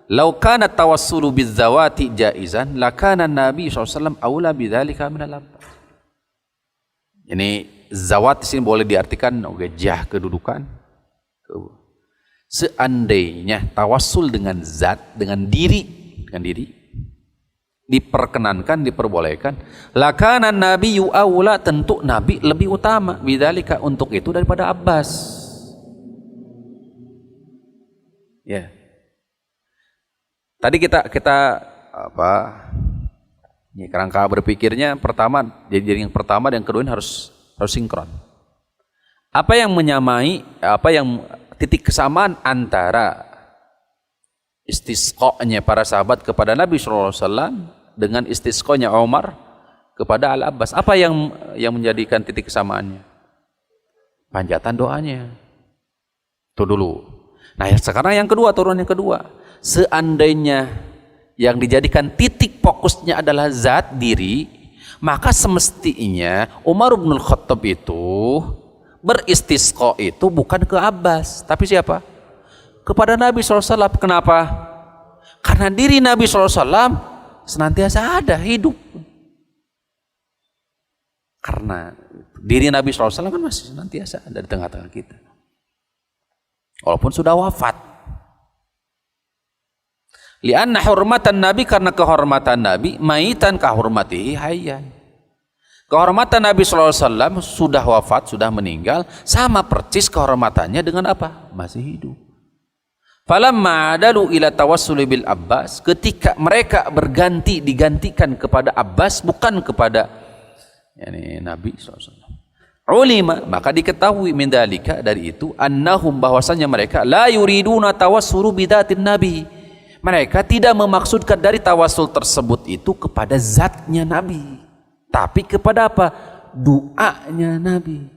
law kana tawassulu bizzawati jaizan lakana Nabi SAW aula bidzalika min al-Abbas. Ini zawat di sini boleh diartikan jah, kedudukan. Seandainya tawassul dengan zat, dengan diri diperkenankan, diperbolehkan, lakana Nabi aula, tentu Nabi lebih utama bidzalika, untuk itu, daripada Abbas. Ya. Tadi kita apa? Ya, kerangka berpikirnya pertama, jadi yang pertama dan yang kedua ini harus sinkron. Apa yang menyamai, apa yang titik kesamaan antara istisqa'nya para sahabat kepada Nabi SAW dengan istisqa'nya Umar kepada Al-Abbas? Apa yang menjadikan titik kesamaannya? Panjatan doanya. Itu dulu. Nah, sekarang yang kedua, turunan yang kedua. Seandainya yang dijadikan titik fokusnya adalah zat diri, maka semestinya Umar bin Al-Khattab itu beristisqa itu bukan ke Abbas, tapi siapa? Kepada Nabi SAW. Kenapa? Karena diri Nabi SAW senantiasa ada, hidup. Karena diri Nabi SAW kan masih senantiasa ada di tengah-tengah kita, walaupun sudah wafat. Lianna hurmatan Nabi, karena kehormatan Nabi, maitan kahurmatihi hayyan. Kehormatan Nabi SAW sudah wafat, sudah meninggal, sama persis kehormatannya dengan apa? Masih hidup. Falamma adalu ila tawassuli bil Abbas, ketika mereka digantikan kepada Abbas, bukan kepada Nabi SAW. Ulima, maka diketahui min dalika, dari itu, annahum, bahwasanya mereka la yuriduna tawassulu bidatin Nabi. Mereka tidak memaksudkan dari tawasul tersebut itu kepada zatnya Nabi, tapi kepada apa? Doanya Nabi.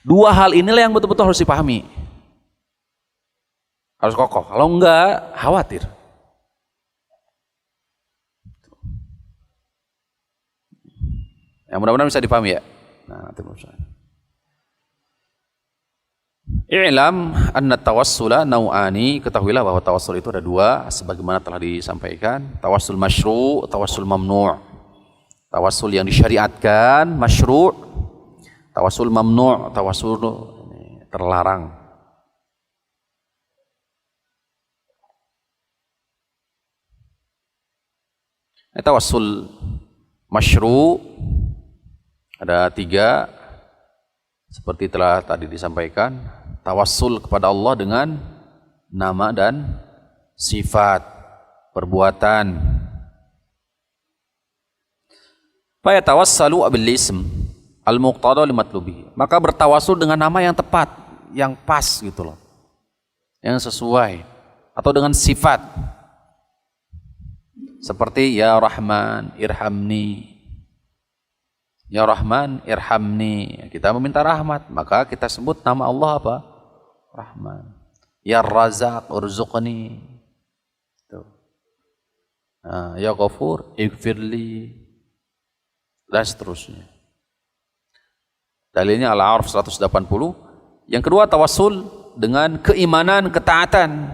Dua hal inilah yang betul-betul harus dipahami, harus kokoh. Kalau enggak, khawatir. Yang mudah-mudahan bisa dipahami ya. Nah, terus. I'lam anna tawassula nau'ani, ketahuilah bahwa tawassul itu ada dua, sebagaimana telah disampaikan. Tawassul masyru', tawassul mamnu'. Tawassul yang disyariatkan, masyru'. Tawassul mamnu', tawassul terlarang. Tawassul masyru' ada tiga, seperti telah tadi disampaikan. Tawassul kepada Allah dengan nama dan sifat. perbuatan. Fa yatawassalu bil ism al-muqtada li matlubihi. Maka bertawasul dengan nama yang tepat, yang pas gitu loh. Yang sesuai atau dengan sifat. Seperti ya Rahman irhamni. Ya Rahman irhamni. Kita meminta rahmat, maka kita sebut nama Allah apa? Rahman. Ya Razak urzuqni. Tuh. Nah, ya Ghafur ighfirli. Dan seterusnya. Dalilnya Al-A'raf 180. Yang kedua tawassul dengan keimanan, ketaatan.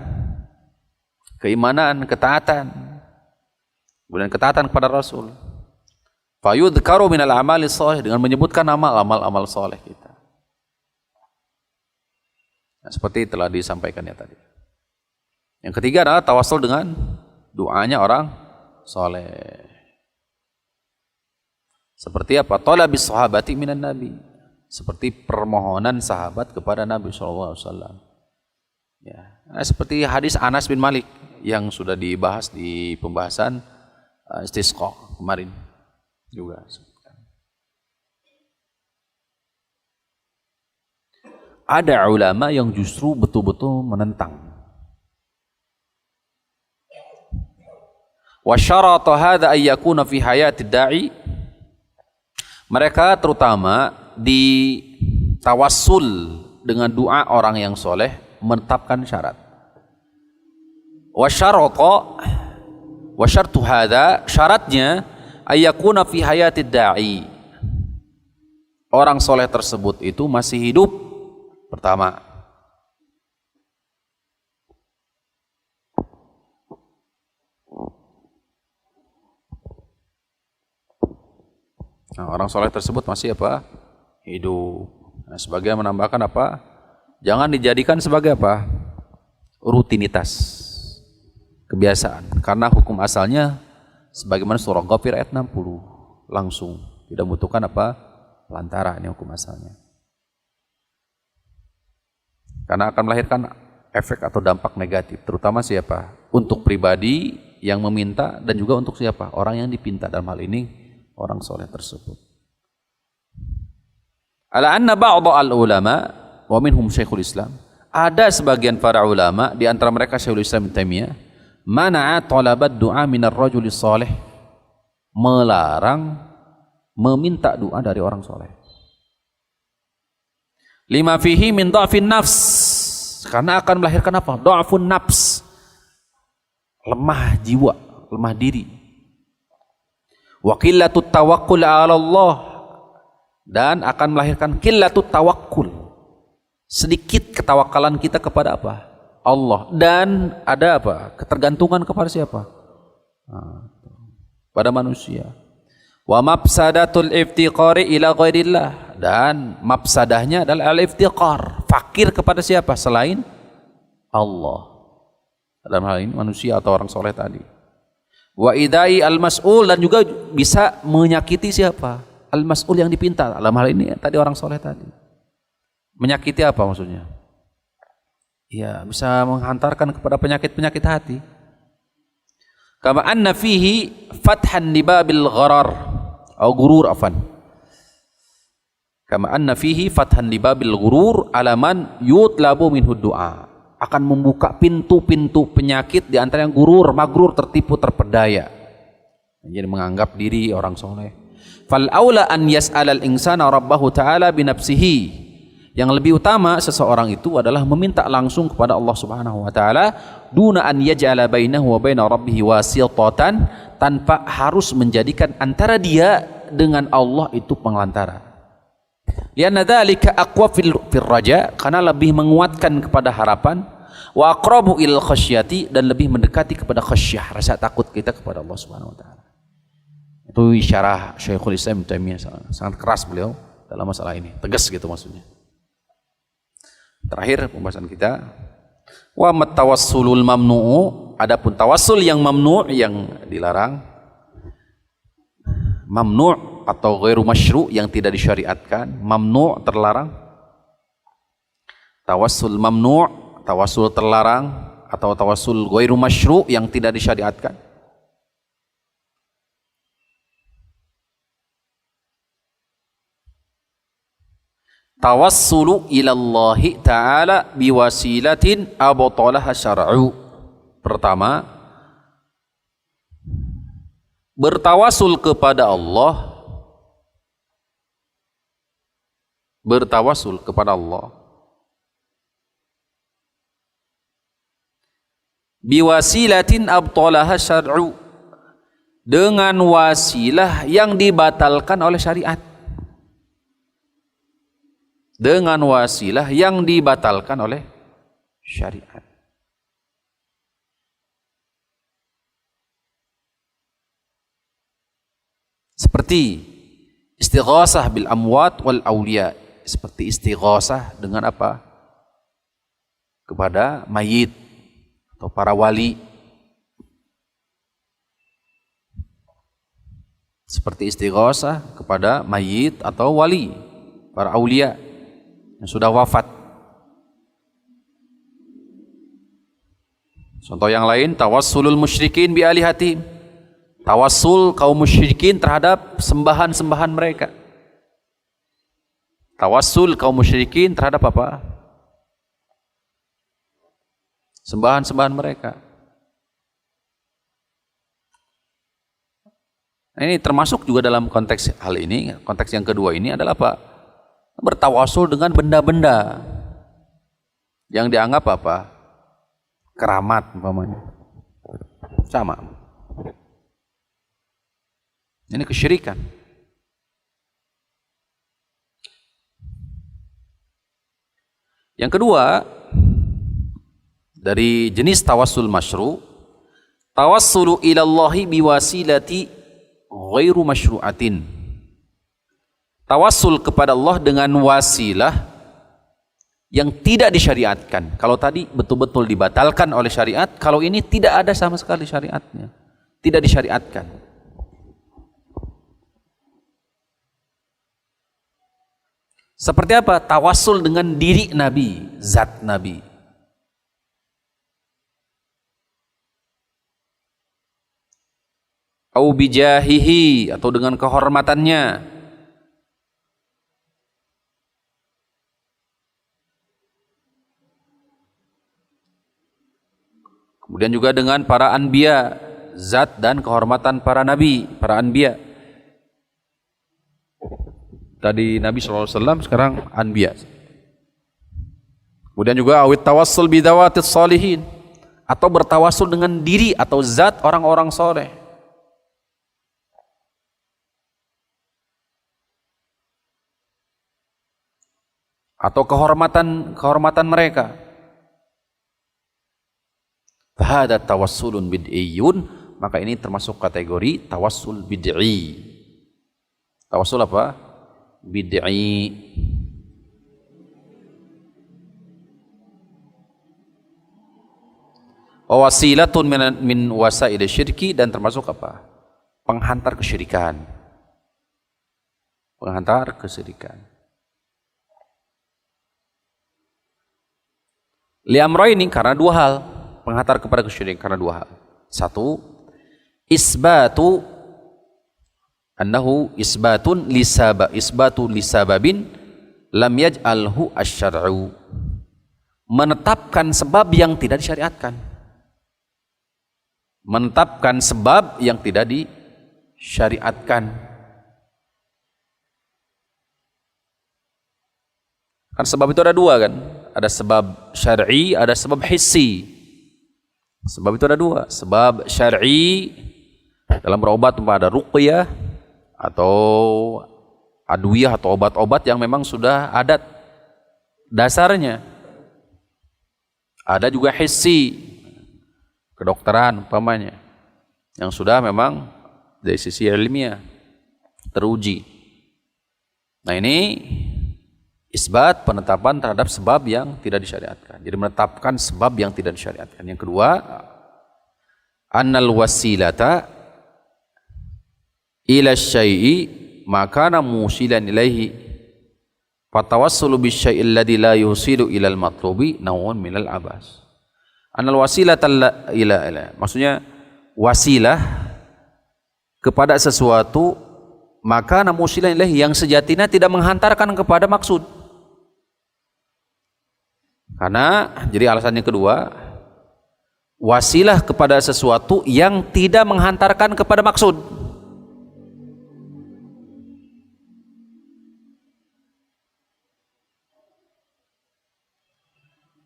Keimanan, ketaatan. Kemudian ketaatan kepada Rasul. Fayudhkaru minal amali shalih, dengan menyebutkan amal-amal saleh kita. Nah, seperti telah disampaikannya tadi. Yang ketiga adalah tawassul dengan doanya orang saleh. Seperti apa? Talabis sahabati minan nabi. Seperti permohonan sahabat kepada Nabi SAW. Ya. Nah, seperti hadis Anas bin Malik yang sudah dibahas di pembahasan istisqa kemarin juga. Ada ulama yang justru betul-betul menentang. Wa syarata hadza ay yakuna fi hayatid da'i. Mereka terutama di tawassul dengan doa orang yang soleh menetapkan syarat. Wa syartu hadza, syaratnya ayyakuna fi hayatid da'i. Orang soleh tersebut itu masih hidup pertama. Nah, orang soleh tersebut masih apa? Hidup. Nah, sebagian menambahkan apa? Jangan dijadikan sebagai apa? Rutinitas, kebiasaan. Karena hukum asalnya sebagaimana surah Ghafir ayat 60 langsung, tidak membutuhkan apa? Pelantara, ini hukum asalnya. Karena akan melahirkan efek atau dampak negatif, terutama siapa? Untuk pribadi yang meminta dan juga untuk siapa? Orang yang dipinta, dalam hal ini orang soleh tersebut. Ala anna ba'd al-ulama wa minhum Syekhul Islam, ada sebagian para ulama di antara mereka Syekhul Islam Ibnu Taimiyah, mana'a talabat du'a minar rajuli salih, melarang meminta doa dari orang soleh. Lima fihi min dha'fin nafs, karena akan melahirkan apa? Dha'fun nafs, lemah jiwa, lemah diri. Wa qillatut tawakkul 'ala Allah, dan akan melahirkan qillatut tawakkul, sedikit ketawakalan kita kepada apa? Allah. Dan ada apa? Ketergantungan kepada siapa? Nah, pada manusia. Wa mafsadatul iftiqari ila ghairillah, dan mafsadahnya adalah al-iftiqar, fakir kepada siapa selain Allah. Dalam hal ini manusia atau orang soleh tadi. Wa idai al-mas'ul, dan juga bisa menyakiti siapa? Al-mas'ul, yang dipinta. Dalam hal ini tadi orang soleh tadi. Menyakiti apa maksudnya? Ya, bisa menghantarkan kepada penyakit-penyakit hati. Kama anna fihi fathan libabil gharar atau gurur, afan. Kama anna fihi fathan libabil gurur alaman yutlabu minhu du'a, akan membuka pintu-pintu penyakit di antara yang gurur, magrur, tertipu, terpedaya. Jadi menganggap diri orang soleh. Fal aula an yas'alal insana rabbahu ta'ala binafsihi. Yang lebih utama seseorang itu adalah meminta langsung kepada Allah Subhanahu wa taala, duna an yaj'ala bainahu wa baina rabbih wasitatan, tanpa harus menjadikan antara dia dengan Allah itu pengelantara. Lianna dzalika aqwa fil raja, karena lebih menguatkan kepada harapan, wa aqrabu il khasyati, dan lebih mendekati kepada khasyah, rasa takut kita kepada Allah Subhanahu wa taala. Itu syarah Syekhul Islam Ibnu Taimiyah, sangat keras beliau dalam masalah ini, tegas gitu maksudnya. Terakhir pembahasan kita, wa matawassulul mamnu'u, adapun tawassul yang mamnu', yang dilarang, mamnu' atau ghairu masyru', yang tidak disyariatkan, mamnu' terlarang. Tawassul mamnu', tawassul terlarang, atau tawassul ghairu masyru' yang tidak disyariatkan? Tawassulu ilallahi ta'ala biwasilatin abtalaha syar'u. Pertama, bertawasul kepada Allah, bertawasul kepada Allah biwasilatin abtalaha syar'u, dengan wasilah yang dibatalkan oleh syariat, dengan wasilah yang dibatalkan oleh syariat. Seperti istighasah bil amwat wal awliya, seperti istighasah dengan apa? Kepada mayit atau para wali. Seperti istighasah kepada mayit atau wali, para aulia yang sudah wafat. Contoh yang lain, tawassulul musyrikin bi alihatihim, tawassul kaum musyrikin terhadap sembahan-sembahan mereka. Tawassul kaum musyrikin terhadap apa? Sembahan-sembahan mereka. Nah, ini termasuk juga dalam konteks hal ini. Konteks yang kedua ini adalah apa? Bertawasul dengan benda-benda yang dianggap apa? Keramat umpamanya. Sama. Ini kesyirikan. Yang kedua, dari jenis tawassul masyru', tawassulu ilallahi biwasilati ghairu masyru'atin. Tawassul kepada Allah dengan wasilah yang tidak disyariatkan. Kalau tadi betul-betul dibatalkan oleh syariat, kalau ini tidak ada sama sekali syariatnya, tidak disyariatkan. Seperti apa? Tawassul dengan diri Nabi, zat Nabi. Au bijahihi, atau dengan kehormatannya. Kemudian juga dengan para anbiya, zat dan kehormatan para nabi, para anbiya. Tadi Nabi SAW, sekarang anbiya. Kemudian juga awit tawassul bidawatis salihin, atau bertawassul dengan diri atau zat orang-orang soleh. Atau kehormatan mereka. Fahada tawassulun bid'iyyun, maka ini termasuk kategori tawassul bid'i. Tawassul apa? Bid'i. Wasilatun min wasail syirki, dan termasuk apa? Penghantar kesyirikan. Penghantar kesyirikan. Liamraini, karena dua hal. Penghantar kepada kesyirikan karena dua hal. Satu, isbatu annahu isbatun lisababin lam yaj'alhu asy-syar'u. Menetapkan sebab yang tidak disyariatkan. Menetapkan sebab yang tidak disyariatkan. Kan sebab itu ada dua kan? Ada sebab syar'i, ada sebab hissi. Sebab itu ada dua. Sebab syar'i dalam berobat, ada ruqyah atau adwiyah atau obat-obat yang memang sudah adat dasarnya. Ada juga hissi, kedokteran umpamanya, yang sudah memang dari sisi ilmiah teruji. Nah, ini isbat, penetapan terhadap sebab yang tidak disyariatkan. Jadi menetapkan sebab yang tidak disyariatkan. Yang kedua, annal wasilata ila syai'i makana musilan ilaihi fatawassulu bisyai'il ladzi la yusilu ilal matlubi nawun minal abas. Anal wasilata ila. Maksudnya wasilah kepada sesuatu maka namusilah ilahi yang sejatinya tidak menghantarkan kepada maksud. Karena jadi alasannya kedua, wasilah kepada sesuatu yang tidak menghantarkan kepada maksud.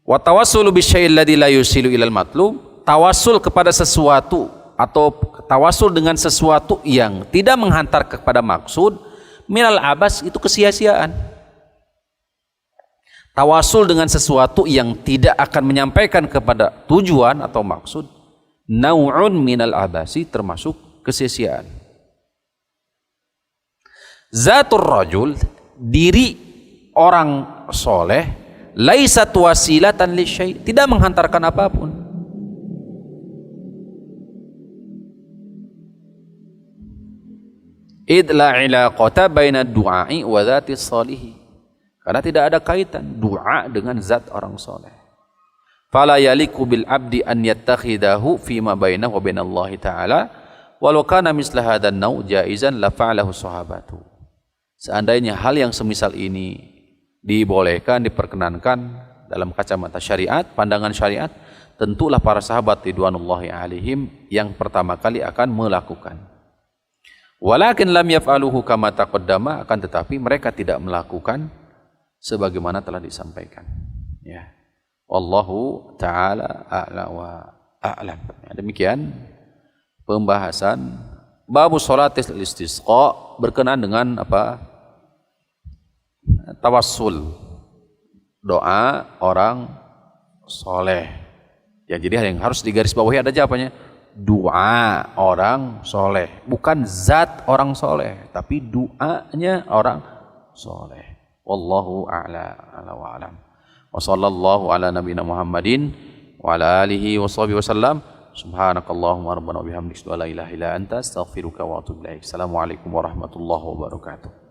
Wa tawassulu bisyai'il ladzi la yusilu ilal matlub, tawassul kepada sesuatu atau tawassul dengan sesuatu yang tidak menghantar kepada maksud, minal abas, itu kesia-siaan. Tawassul dengan sesuatu yang tidak akan menyampaikan kepada tujuan atau maksud, nau'un minal abasi, termasuk kesia-siaan. Zatur rajul, diri orang soleh, laisat wasilatan lisyai', tidak menghantarkan apapun. Id la ilaqata baina du'a'i wa dzati shalihi, karena tidak ada kaitan doa dengan zat orang soleh. Fala yaliku bil abdi an yattakhidahu fima bainahu wa bainallahi ta'ala walau kana misla hadan nau jaizan la fa'alahu sahabatu. Seandainya hal yang semisal ini dibolehkan, diperkenankan dalam kacamata syariat, pandangan syariat, tentulah para sahabat ridwanullahi alaihim yang pertama kali akan melakukan. Walakin lam yaf'aluhu kama taqaddama, akan tetapi mereka tidak melakukan sebagaimana telah disampaikan. Ya. Wallahu ta'ala a'la wa a'lam. Demikian pembahasan babu sholatil istisqa berkenaan dengan apa? Tawassul, doa orang soleh. Ya, jadi yang harus digarisbawahi ada jawabannya, doa orang soleh, bukan zat orang soleh, tapi doanya orang soleh. Wallahu a'la wa a'lam. Wa sallallahu ala nabiyina Muhammadin wa ala alihi wa sahbihi wasallam. Subhanakallahumma rabbana wa bihamdika la ilaha illa anta astaghfiruka wa atubu ilaik. Assalamualaikum warahmatullahi wabarakatuh.